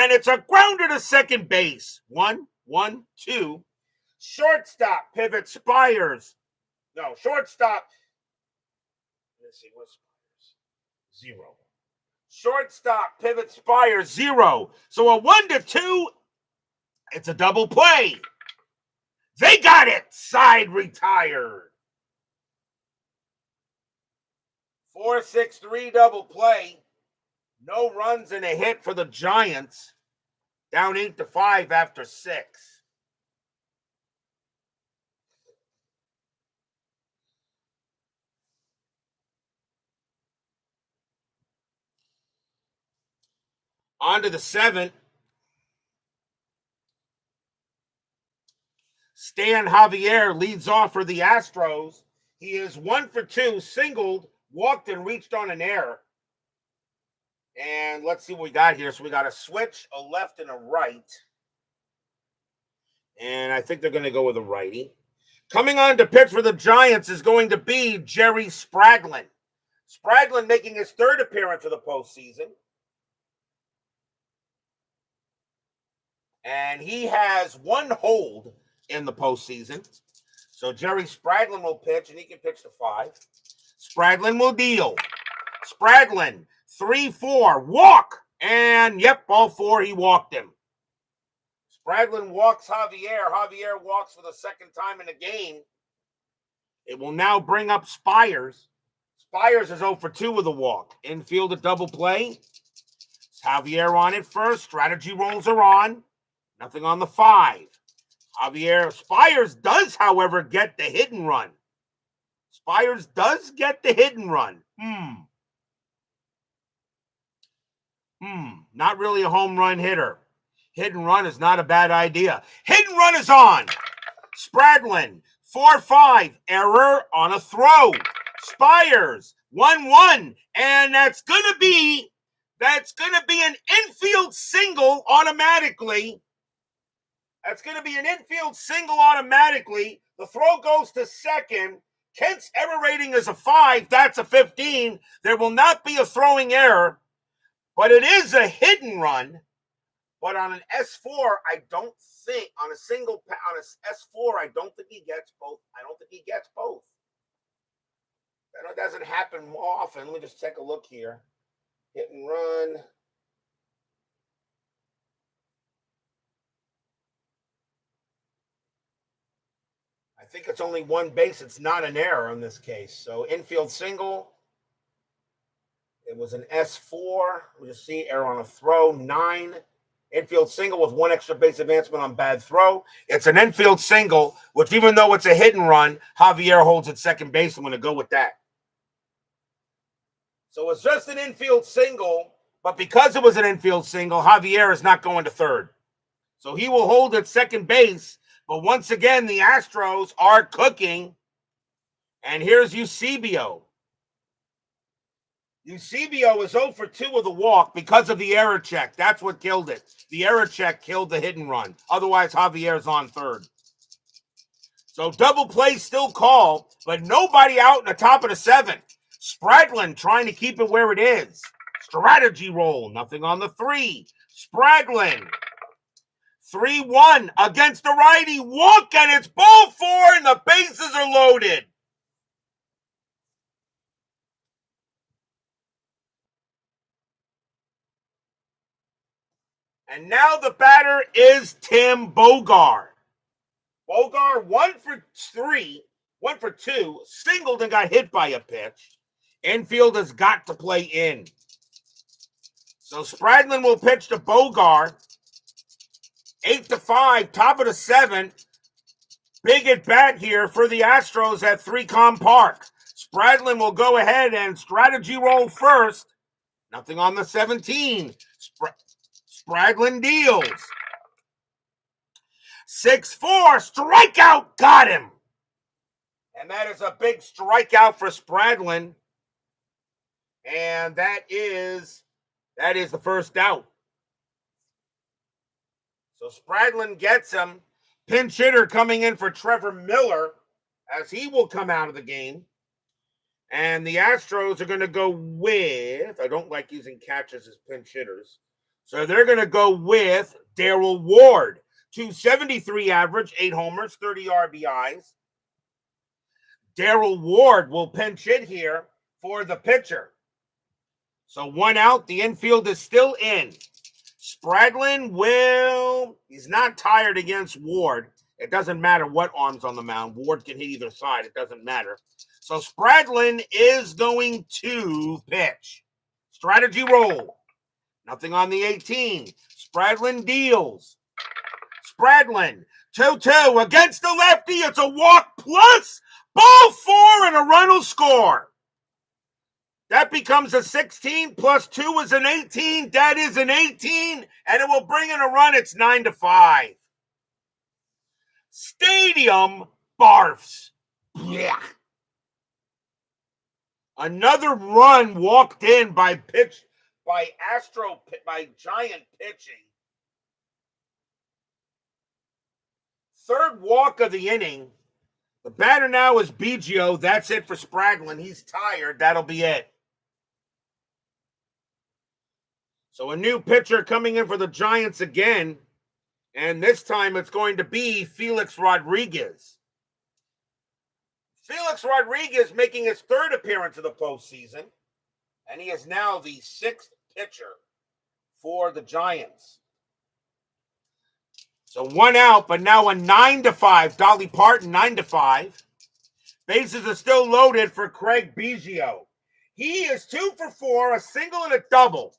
and it's a grounder to second base. 1-1-2. Shortstop, pivot, Spires. No, shortstop. Let's see, what's Spires? 0. Shortstop, pivot, Spires, 0. So a 1-2. It's a double play. They got it. Side retired. 4-6-3 double play. No runs and a hit for the Giants. Down 8-5 after 6. On to the 7th. Stan Javier leads off for the Astros. He is 1 for 2, singled, walked, and reached on an error. And let's see what we got here. So we got a switch, a left, and a right. And I think they're going to go with a righty. Coming on to pitch for the Giants is going to be Jerry Spraglin. Spraglin making his 3rd appearance of the postseason. And he has 1 hold in the postseason. So Jerry Spraglin will pitch, and he can pitch to 5. Spraglin will deal. Spraglin, 3-4, walk. And, yep, all 4, he walked him. Spraglin walks Javier. Javier walks for the 2nd time in the game. It will now bring up Spires. Spires is 0 for 2 with a walk. Infield a double play. Javier on it first. Strategy rolls are on. Nothing on the 5. Javier Spires does, however, get the hit and run. Spires does get the hit and run. Not really a home run hitter. Hit and run is not a bad idea. Hit and run is on. Spraglin, 4-5. Error on a throw. Spires, 1-1. And that's going to be That's going to be an infield single automatically. That's going to be an infield single automatically. The throw goes to second. Kent's error rating is a 5. That's a 15. There will not be a throwing error, but it is a hidden run. But on an S4, I don't think, on a S4, I don't think he gets both. That doesn't happen often. Let me just take a look here. Hit and run. I think it's only one base. It's not an error in this case. So infield single. It was an S4. We just see error on a throw, 9. Infield single with 1 extra base advancement on bad throw. It's an infield single, which even though it's a hidden run, Javier holds at second base. I'm going to go with that. So it's just an infield single, but because it was an infield single, Javier is not going to third. So he will hold at second base. But once again, the Astros are cooking. And here's Eusebio. Eusebio is 0 for 2 with a walk because of the error check. That's what killed it. The error check killed the hit and run. Otherwise, Javier's on third. So double play still called, but nobody out in the top of the 7th. Spraglin trying to keep it where it is. Strategy roll. Nothing on the 3. Spraglin. 3-1 against the righty. Walk, and it's ball 4, and the bases are loaded. And now the batter is Tim Bogar. Bogar 1 for 2, singled and got hit by a pitch. Infield has got to play in. So Spraglin will pitch to Bogar. 8-5, top of the 7th. Big at bat here for the Astros at 3Com Park. Spraglin will go ahead and strategy roll first. Nothing on the 17. Spraglin deals. 6-4, strikeout, got him. And that is a big strikeout for Spraglin. And that is the first out. So Spraglin gets him. Pinch hitter coming in for Trevor Miller as he will come out of the game. And the Astros are going to go with, I don't like using catchers as pinch hitters, so they're going to go with Darrell Ward. 273 average, 8 homers, 30 RBIs. Darrell Ward will pinch hit here for the pitcher. So 1 out, the infield is still in. Spraglin he's not tired against Ward. It doesn't matter what arm's on the mound. Ward can hit either side. It doesn't matter. So Spraglin is going to pitch. Strategy roll. Nothing on the 18. Spraglin deals. Spraglin, 2-2 against the lefty. It's a walk plus ball 4 and a Reynolds score. That becomes a 16 plus 2 is an 18. That is an 18, and it will bring in a run. It's 9-5. Stadium barfs. Yeah. Another run walked in by Giant pitching. Third walk of the inning. The batter now is Biggio. That's it for Spraglin. He's tired. That'll be it. So a new pitcher coming in for the Giants again. And this time it's going to be Felix Rodriguez. Felix Rodriguez making his 3rd appearance of the postseason. And he is now the 6th pitcher for the Giants. So 1 out, but now a 9-5. Dolly Parton, 9-5. Bases are still loaded for Craig Biggio. He is 2 for 4, a single and a double.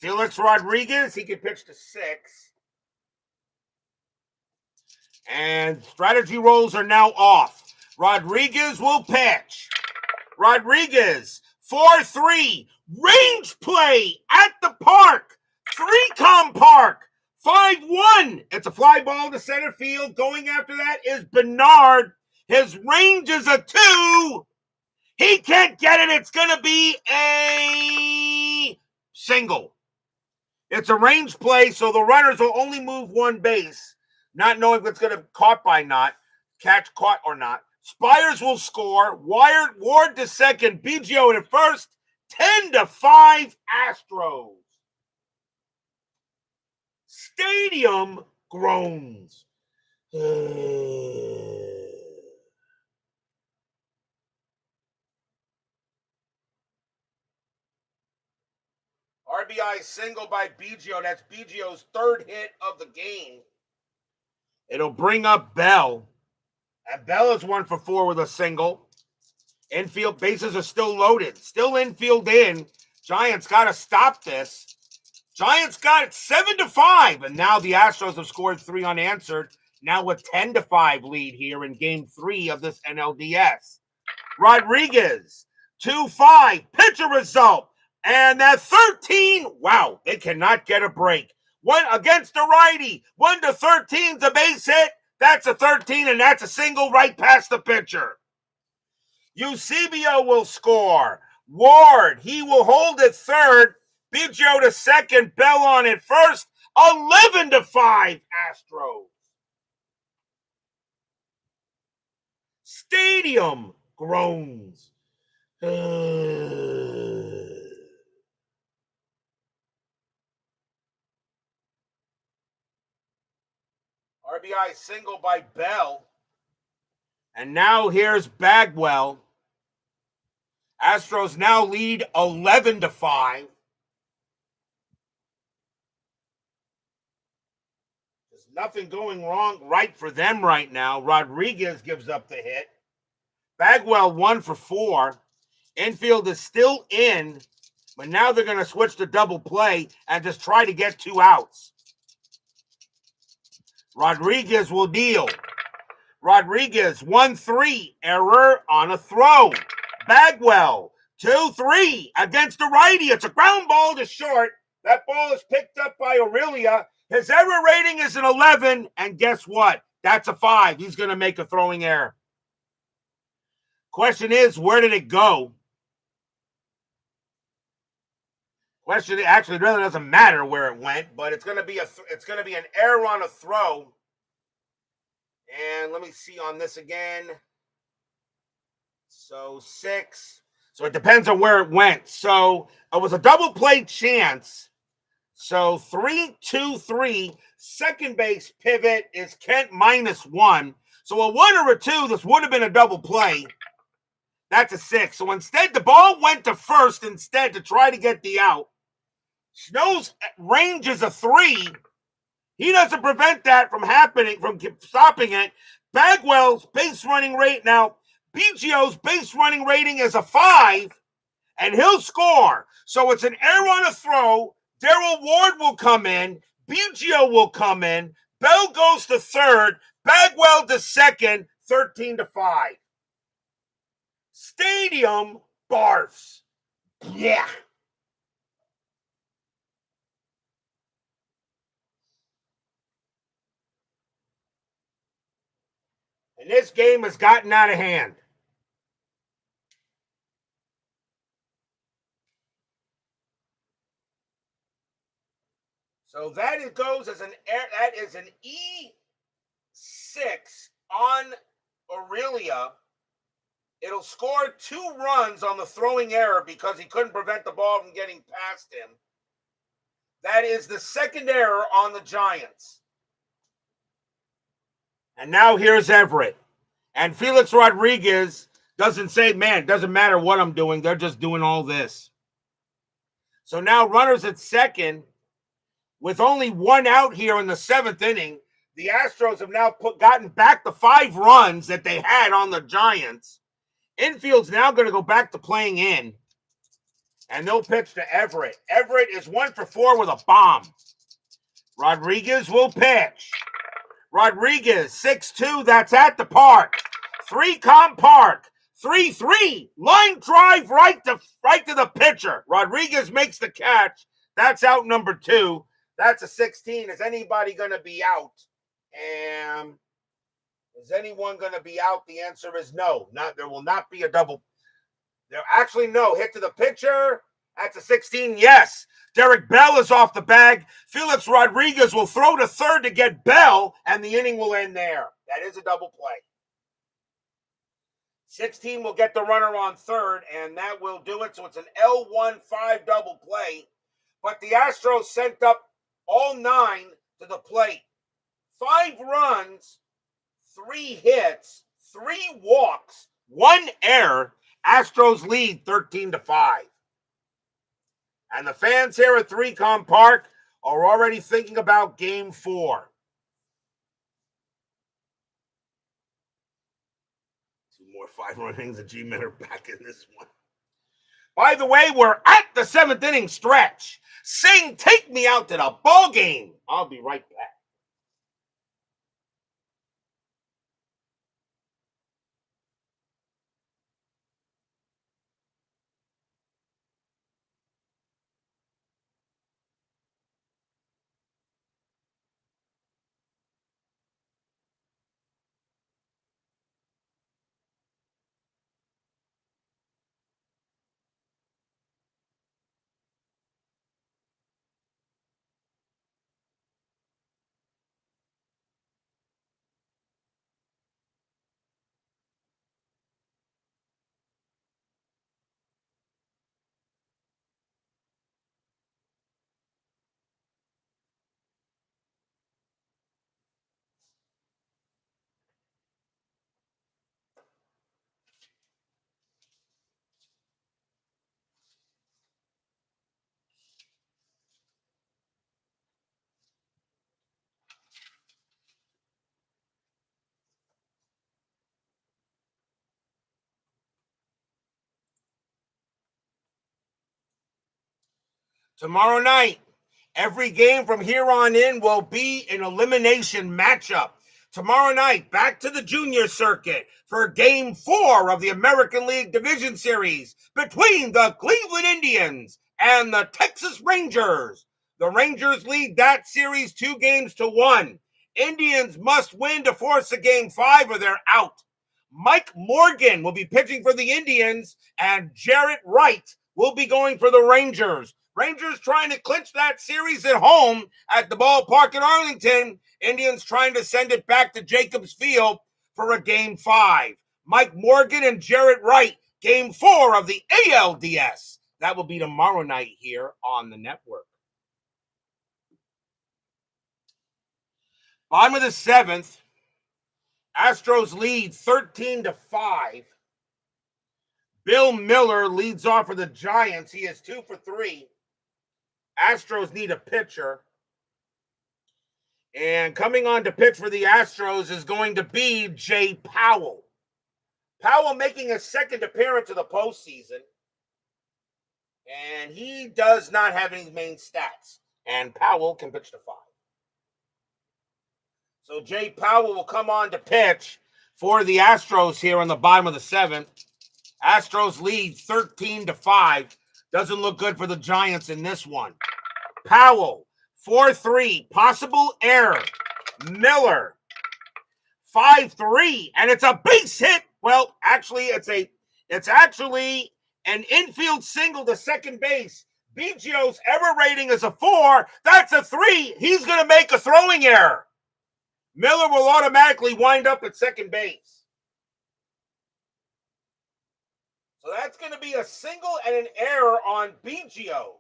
Felix Rodriguez, he can pitch to 6. And strategy rolls are now off. Rodriguez will pitch. Rodriguez, 4-3. Range play at the park. 3Com Park. 5-1. It's a fly ball to center field. Going after that is Bernard. His range is a 2. He can't get it. It's going to be a single. It's a range play, so the runners will only move one base, not knowing if it's going to catch caught or not. Spires will score. Ward to second. BGO to first. 10-5 Astros. Stadium groans. RBI single by BGO. That's BGO's third hit of the game. It'll bring up Bell. And Bell is 1 for 4 with a single. Infield bases are still loaded. Still infield in. Giants got to stop this. Giants got it 7-5. And now the Astros have scored 3 unanswered. Now a 10-5 lead here in game 3 of this NLDS. Rodriguez, 2-5. Pitcher result. And that 13, wow, they cannot get a break. 1 against the righty. 1-13 is a base hit. That's a 13, and that's a single right past the pitcher. Eusebio will score. Ward, he will hold at third. Biggio to second. Bell on at first. 11-5 Astros. Stadium groans. RBI single by Bell. And now here's Bagwell. Astros now lead 11-5. There's nothing going right for them right now. Rodriguez gives up the hit. Bagwell 1 for 4. Infield is still in, but now they're going to switch to double play and just try to get 2 outs. Rodriguez will deal. Rodriguez, 1-3, error on a throw. Bagwell, 2-3 against the righty. It's a ground ball to short. That ball is picked up by Aurelia. His error rating is an 11, and guess what? That's a 5. He's going to make a throwing error. Question is, where did it go? Question actually really doesn't matter where it went, but it's going to be an error on a throw. And let me see on this again. So 6. So it depends on where it went. So it was a double play chance. So 3-2-3. Second base pivot is Kent -1. So a 1 or a 2, this would have been a double play. That's a 6. So instead, the ball went to first instead to try to get the out. Snow's range is a 3. He doesn't prevent that from happening, from stopping it. Bagwell's base running rate now, BGO's base running rating is a 5, and he'll score. So it's an error on a throw. Darryl Ward will come in. BGO will come in. Bell goes to third. Bagwell to second. 13-5. Stadium barfs. Yeah. And this game has gotten out of hand. So that goes as an E6 on Aurelia. It'll score 2 runs on the throwing error because he couldn't prevent the ball from getting past him. That is the second error on the Giants. And now here's Everett. And Felix Rodriguez doesn't say, man, it doesn't matter what I'm doing. They're just doing all this. So now runners at second. With only 1 out here in the 7th inning, the Astros have now gotten back the 5 runs that they had on the Giants. Infield's now going to go back to playing in. And they'll pitch to Everett. Everett is 1 for 4 with a bomb. Rodriguez will pitch. Rodriguez, 6-2, that's at the park. 3-com park. 3-3, line drive right to the pitcher. Rodriguez makes the catch. That's out number 2. That's a 16. Is anybody going to be out? And is anyone going to be out? The answer is no. There will not be a double. There actually no hit to the pitcher. That's a 16, yes. Derek Bell is off the bag. Felix Rodriguez will throw to third to get Bell, and the inning will end there. That is a double play. 16 will get the runner on third, and that will do it. So it's an L1-5 double play. But the Astros sent up all 9 to the plate. 5 runs, 3 hits, 3 walks, 1 error. Astros lead 13-5. And the fans here at 3Com Park are already thinking about Game 4. 2 more 5-run innings of G-Men are back in this one. By the way, we're at the 7th inning stretch. Sing, take me out to the ball game. I'll be right back. Tomorrow night, every game from here on in will be an elimination matchup. Tomorrow night, back to the junior circuit for Game 4 of the American League Division Series between the Cleveland Indians and the Texas Rangers. The Rangers lead that series 2-1. Indians must win to force a Game 5 or they're out. Mike Morgan will be pitching for the Indians, and Jarrett Wright will be going for the Rangers. Rangers trying to clinch that series at home at the ballpark in Arlington. Indians trying to send it back to Jacobs Field for a Game 5. Mike Morgan and Jarrett Wright, Game 4 of the ALDS. That will be tomorrow night here on the network. Bottom of the 7th, Astros lead 13-5. Bill Miller leads off for the Giants. He is 2 for 3. Astros need a pitcher. And coming on to pitch for the Astros is going to be Jay Powell. Powell making a second appearance of the postseason. And he does not have any main stats. And Powell can pitch to 5. So Jay Powell will come on to pitch for the Astros here on the bottom of the 7th. Astros lead 13-5. Doesn't look good for the Giants in this one. Powell, 4-3, possible error. Miller, 5-3, and it's a base hit. Well, actually, it's actually an infield single to second base. Biggio's error rating is a 4. That's a 3. He's going to make a throwing error. Miller will automatically wind up at second base. So that's going to be a single and an error on Biggio.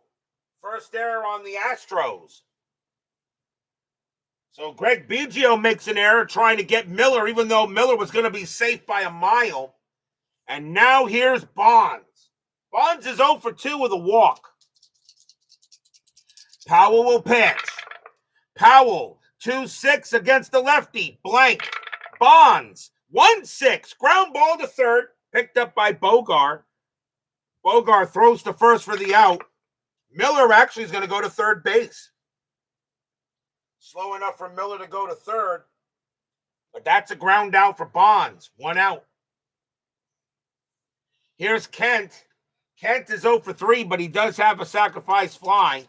First error on the Astros. So Greg Biggio makes an error trying to get Miller, even though Miller was going to be safe by a mile. And now here's Bonds. Bonds is 0 for 2 with a walk. Powell will pitch. Powell, 2-6 against the lefty. Blank. Bonds, 1-6. Ground ball to third. Picked up by Bogart. Bogart throws to first for the out. Miller actually is going to go to third base. Slow enough for Miller to go to third. But that's a ground out for Bonds. 1 out. Here's Kent. Kent is 0 for 3, but he does have a sacrifice fly.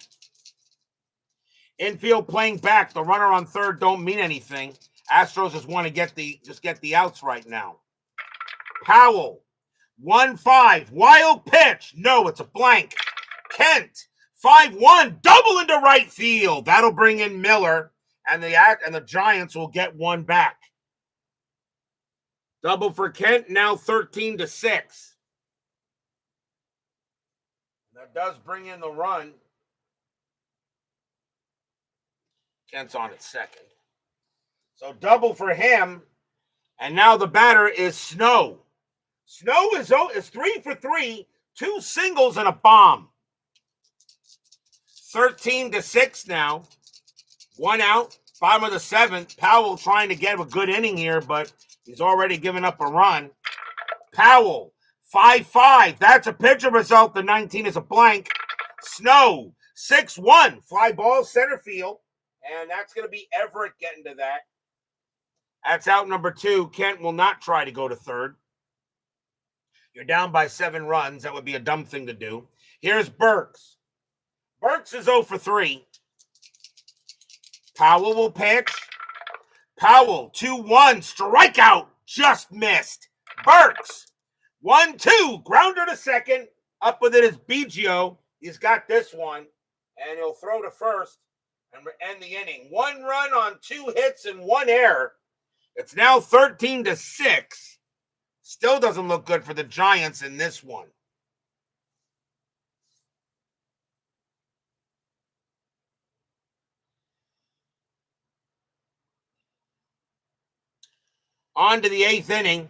Infield playing back. The runner on third don't mean anything. Astros just want to get the outs right now. Powell, 1-5. Wild pitch. No, it's a blank. Kent. 5-1, double into right field. That'll bring in Miller, and the Giants will get one back. Double for Kent, now 13-6. That does bring in the run. Kent's on at second. So double for him, and now the batter is Snow. Snow is 3 for 3, 2 singles and a bomb. 13-6 now. 1 out, bottom of the 7th. Powell trying to get a good inning here, but he's already given up a run. Powell, 5-5. That's a pitcher result. The 19 is a blank. Snow, 6-1. Fly ball center field. And that's going to be Everett getting to that. That's out number 2. Kent will not try to go to third. You're down by 7 runs. That would be a dumb thing to do. Here's Burks. Burks is 0 for 3. Powell will pitch. Powell, 2-1. Strikeout. Just missed. Burks, 1-2. Grounder to second. Up with it is Biggio. He's got this one. And he'll throw to first and end the inning. 1 run on 2 hits and 1 error. It's now 13-6. Still doesn't look good for the Giants in this one. On to the 8th inning.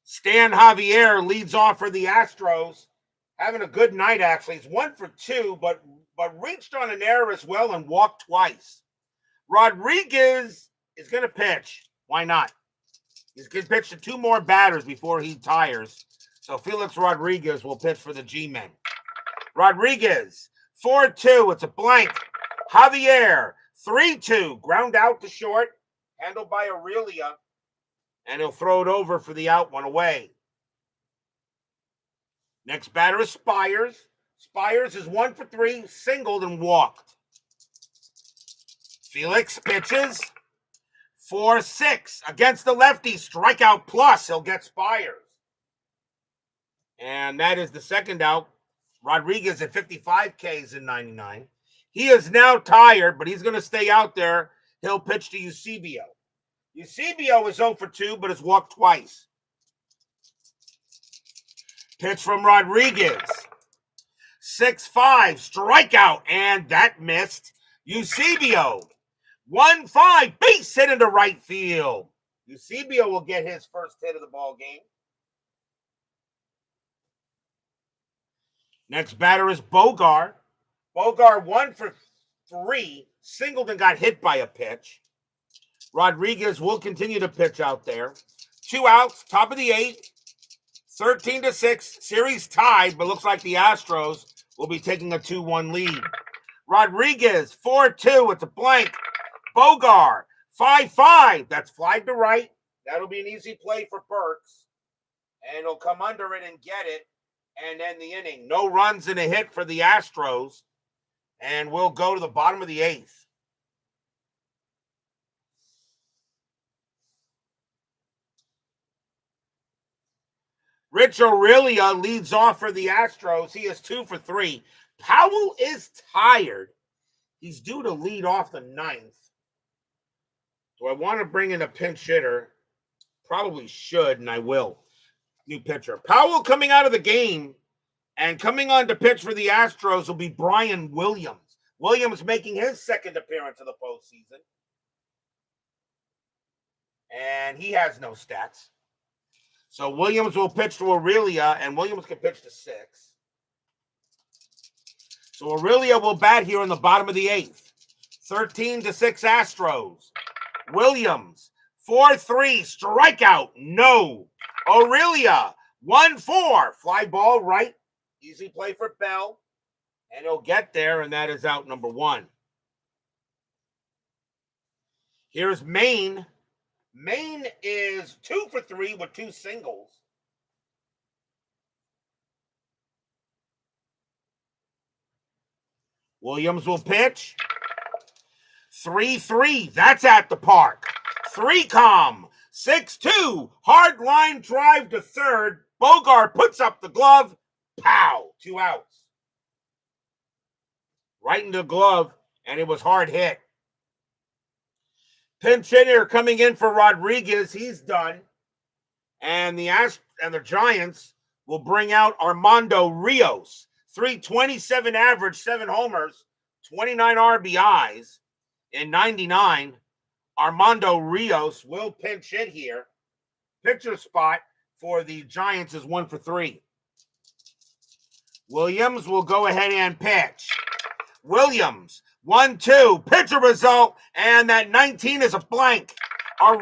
Stan Javier leads off for the Astros. Having a good night, actually. He's 1 for 2, but reached on an error as well and walked twice. Rodriguez is going to pitch. Why not? He's going to pitch to 2 more batters before he tires. So Felix Rodriguez will pitch for the G-men. Rodriguez, 4-2. It's a blank. Javier, 3-2. Ground out to short. Handled by Aurelia. And he'll throw it over for the out, 1 away. Next batter is Spires. Spires is 1 for 3. Singled and walked. Felix pitches. 4-6 against the lefty. Strikeout plus. He'll get Spires. And that is the second out. Rodriguez at 55 Ks in 99. He is now tired, but he's going to stay out there. He'll pitch to Eusebio. Eusebio is 0 for 2, but has walked twice. Pitch from Rodriguez. 6-5, strikeout, and that missed. Eusebio, 1-5, base hit into right field. Eusebio will get his first hit of the ball game. Next batter is Bogart. Bogart 1 for 3, singled and got hit by a pitch. Rodriguez will continue to pitch out there. 2 outs, top of the 8th. 13-6, series tied, but looks like the Astros will be taking a 2-1 lead. Rodriguez, 4-2, it's a blank. Bogart, 5-5, that's fly to right. That'll be an easy play for Burks. And he'll come under it and get it and end the inning. No runs and a hit for the Astros. And we'll go to the bottom of the 8th. Rich Aurelia leads off for the Astros. He is 2 for 3. Powell is tired. He's due to lead off the 9th. Do I want to bring in a pinch hitter? Probably should, and I will. New pitcher. Powell coming out of the game and coming on to pitch for the Astros will be Brian Williams. Williams making his second appearance of the postseason. And he has no stats. So Williams will pitch to Aurelia, and Williams can pitch to 6. So Aurelia will bat here in the bottom of the 8th. 13-6 Astros. Williams, 4-3, strikeout, no. Aurelia, 1-4, fly ball right. Easy play for Bell. And he'll get there, and that is out number 1. Here's Maine. Maine is 2 for 3 with 2 singles. Williams will pitch. 3-3. That's at the park. 3-com. 6-2. Hard line drive to third. Bogart puts up the glove. Pow! 2 outs. Right in the glove, and it was hard hit. Pinch hitter coming in for Rodriguez. He's done. And the Giants will bring out Armando Rios. 327 average, 7 homers, 29 RBIs in 99. Armando Rios will pinch hit here. Pitcher spot for the Giants is 1 for 3. Williams will go ahead and pitch. Williams, 1-2, pitcher result, and that 19 is a blank.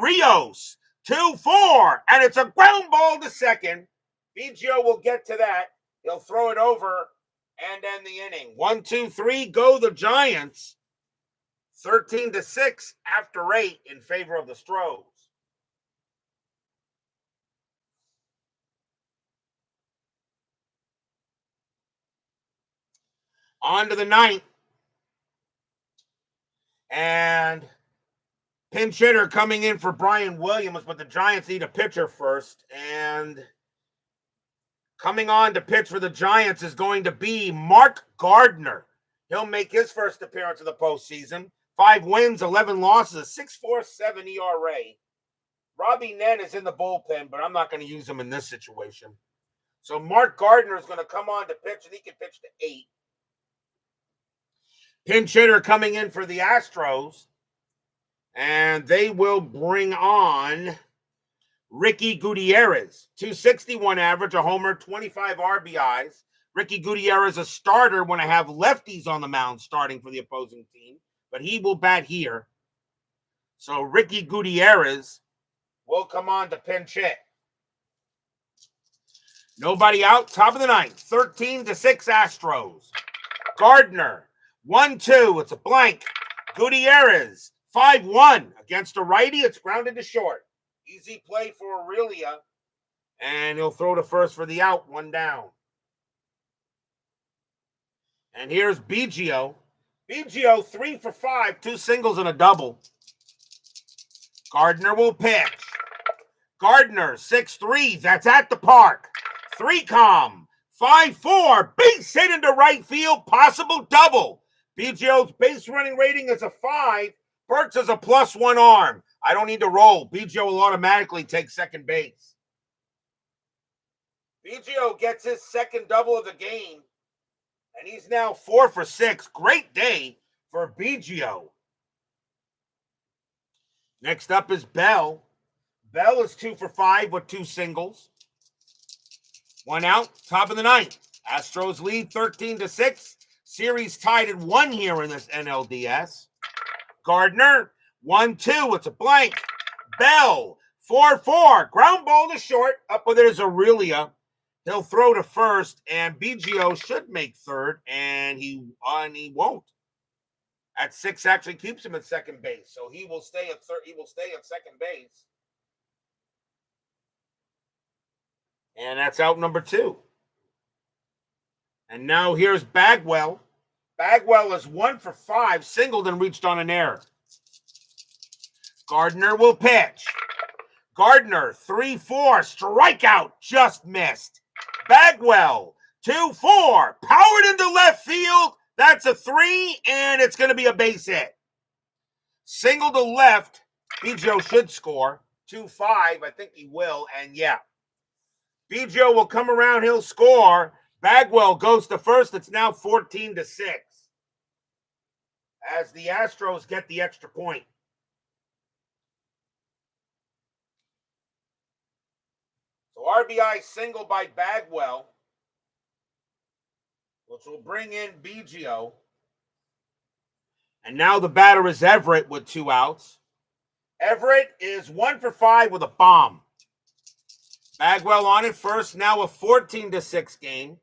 Rios, 2-4, and it's a ground ball to second. Biggio will get to that. He'll throw it over and end the inning. 1-2-3, go the Giants. 13-6 after 8 in favor of the Astros. On to the 9th. And pinch hitter coming in for Brian Williams, but the Giants need a pitcher first. And coming on to pitch for the Giants is going to be Mark Gardner. He'll make his first appearance of the postseason. 5 wins, 11 losses, a 6.47 ERA. Robbie Nen is in the bullpen, but I'm not going to use him in this situation. So Mark Gardner is going to come on to pitch, and he can pitch to 8. Pinch hitter coming in for the Astros, and they will bring on Ricky Gutierrez. 261 average, a homer, 25 RBIs. Ricky Gutierrez a starter when I have lefties on the mound starting for the opposing team, but he will bat here. So Ricky Gutierrez will come on to pinch hit. Nobody out, top of the 9th, 13-6 Astros. Gardner, 1-2, it's a blank. Gutierrez, 5-1 against a righty. It's grounded to short. Easy play for Aurelia, and he'll throw to first for the out, 1 down. And here's Biggio. Biggio, 3 for 5, 2 singles and a double. Gardner will pitch. Gardner, 6-3, that's at the park. 3-com, 5-4, base hit into right field, possible double. Biggio's base running rating is a 5. Burks is a +1 arm. I don't need to roll. Biggio will automatically take second base. Biggio gets his second double of the game, and he's now 4 for 6. Great day for Biggio. Next up is Bell. Bell is 2 for 5 with 2 singles. 1 out, top of the 9th. Astros lead 13-6. Series tied at 1 here in this NLDS. Gardner, 1-2, it's a blank. Bell, 4-4, ground ball to short. Up with it is Aurelia. He'll throw to first, and Biggio should make third, and he won't. At 6 actually keeps him at second base, so he will stay at third. He will stay at second base, and that's out number 2. And now here's Bagwell. Bagwell is 1 for 5, singled and reached on an error. Gardner will pitch. Gardner, 3-4, strikeout, just missed. Bagwell, 2-4, powered into left field. That's a 3, and it's going to be a base hit. Single to left. Biggio should score. 2-5, I think he will, and yeah. Biggio will come around, he'll score. Bagwell goes to first. It's now 14-6. As the Astros get the extra point. So RBI single by Bagwell, which will bring in Biggio. And now the batter is Everett with 2 outs. Everett is 1 for 5 with a bomb. Bagwell on it first, now a 14-6 game.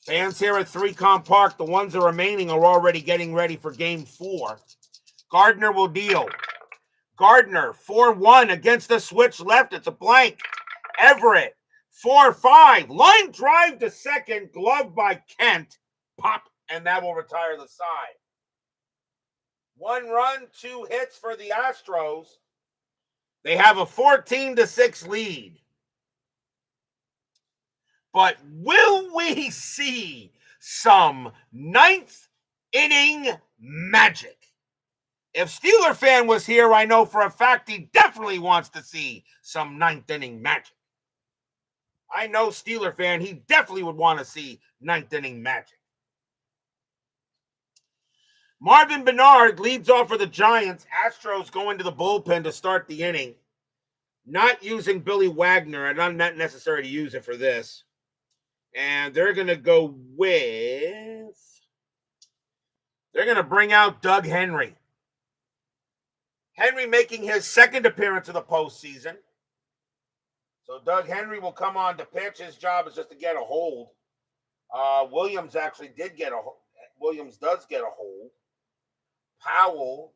Fans here at 3-Com Park, the ones that are remaining, are already getting ready for Game 4. Gardner will deal. Gardner, 4-1 against the switch left. It's a blank. Everett, 4-5. Line drive to second, glove by Kent. Pop, and that will retire the side. 1 run, 2 hits for the Astros. They have a 14-6 lead. But will we see some ninth inning magic? If Steeler fan was here, I know for a fact he definitely wants to see some ninth inning magic. I know Steeler fan, he definitely would want to see ninth inning magic. Marvin Bernard leads off for the Giants. Astros go into the bullpen to start the inning. Not using Billy Wagner, and I'm not necessary to use it for this. And they're going to go with... They're going to bring out Doug Henry. Henry making his second appearance of the postseason. So Doug Henry will come on to pitch. His job is just to get a hold. Williams actually did get a hold. Williams does get a hold. Powell,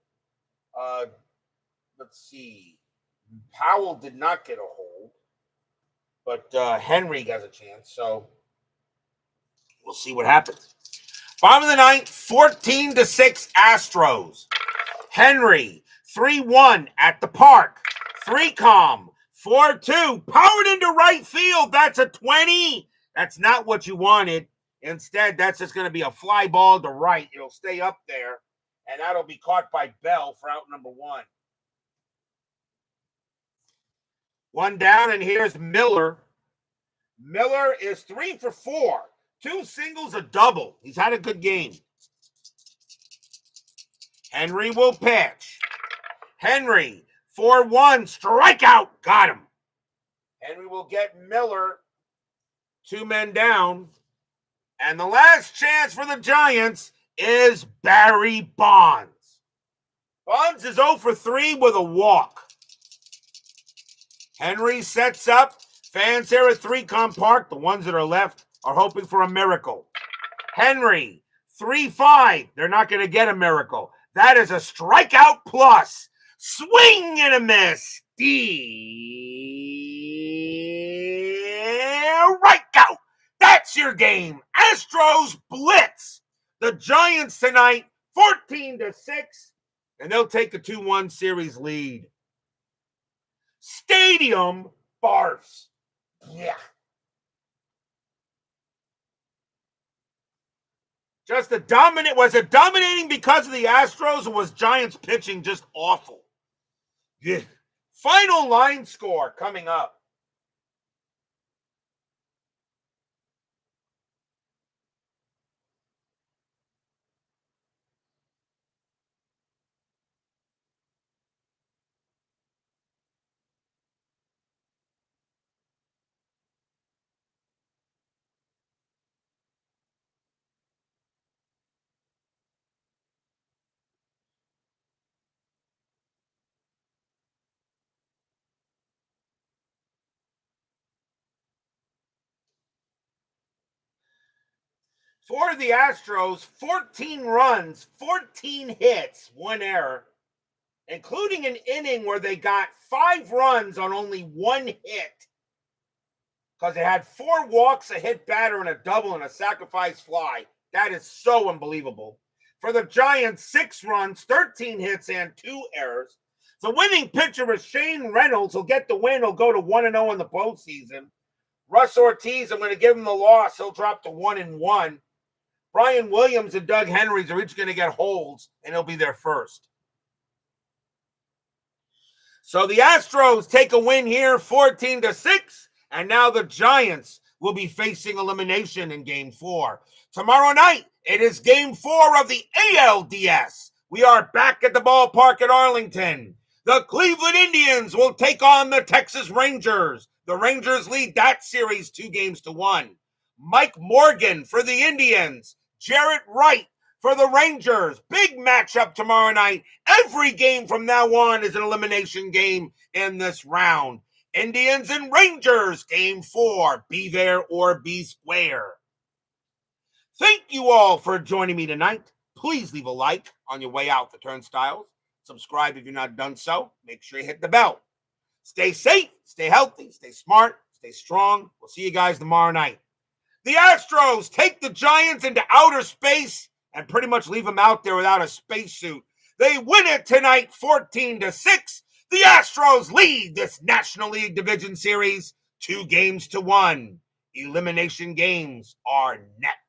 let's see. Powell did not get a hold. But Henry has a chance. So we'll see what happens. Bottom of the ninth, 14-6 Astros. Henry, 3-1 at the park. 3-com, 4-2, powered into right field. That's a 20. That's not what you wanted. Instead, that's just going to be a fly ball to right. It'll stay up there, and that'll be caught by Bell for out number 1. 1 down, and here's Miller. Miller is 3 for 4. 2 singles, a double. He's had a good game. Henry will pitch. Henry, 4-1, strikeout. Got him. Henry will get Miller. 2 men down. And the last chance for the Giants is Barry Bonds. Bonds is 0 for 3 with a walk. Henry sets up. Fans here at 3-com Park, the ones that are left, are hoping for a miracle. Henry, 3-5. They're not going to get a miracle. That is a strikeout plus. Swing and a miss. Right out. That's your game. Astros blitz the Giants tonight, 14-6, and they'll take a 2-1 series lead. Stadium barfs. Yeah. Was it dominating because of the Astros, or was Giants pitching just awful? Yeah. Final line score coming up. For the Astros, 14 runs, 14 hits, 1 error, including an inning where they got 5 runs on only 1 hit because they had 4 walks, a hit batter, and a double, and a sacrifice fly. That is so unbelievable. For the Giants, 6 runs, 13 hits, and 2 errors. The winning pitcher is Shane Reynolds. He'll get the win. He'll go to 1-0 in the postseason. Russ Ortiz, I'm going to give him the loss. He'll drop to 1-1. Brian Williams and Doug Henry are each going to get holds, and he'll be there first. So the Astros take a win here, 14-6, and now the Giants will be facing elimination in Game 4. Tomorrow night, it is Game 4 of the ALDS. We are back at the ballpark at Arlington. The Cleveland Indians will take on the Texas Rangers. The Rangers lead that series 2-1. Mike Morgan for the Indians. Jarrett Wright for the Rangers. Big matchup tomorrow night. Every game from now on is an elimination game in this round. Indians and Rangers, Game 4. Be there or be square. Thank you all for joining me tonight. Please leave a like on your way out the turnstiles. Subscribe if you're not done so. Make sure you hit the bell. Stay safe, stay healthy, stay smart, stay strong. We'll see you guys tomorrow night. The Astros take the Giants into outer space and pretty much leave them out there without a spacesuit. They win it tonight, 14-6. The Astros lead this National League Division Series 2-1. Elimination games are next.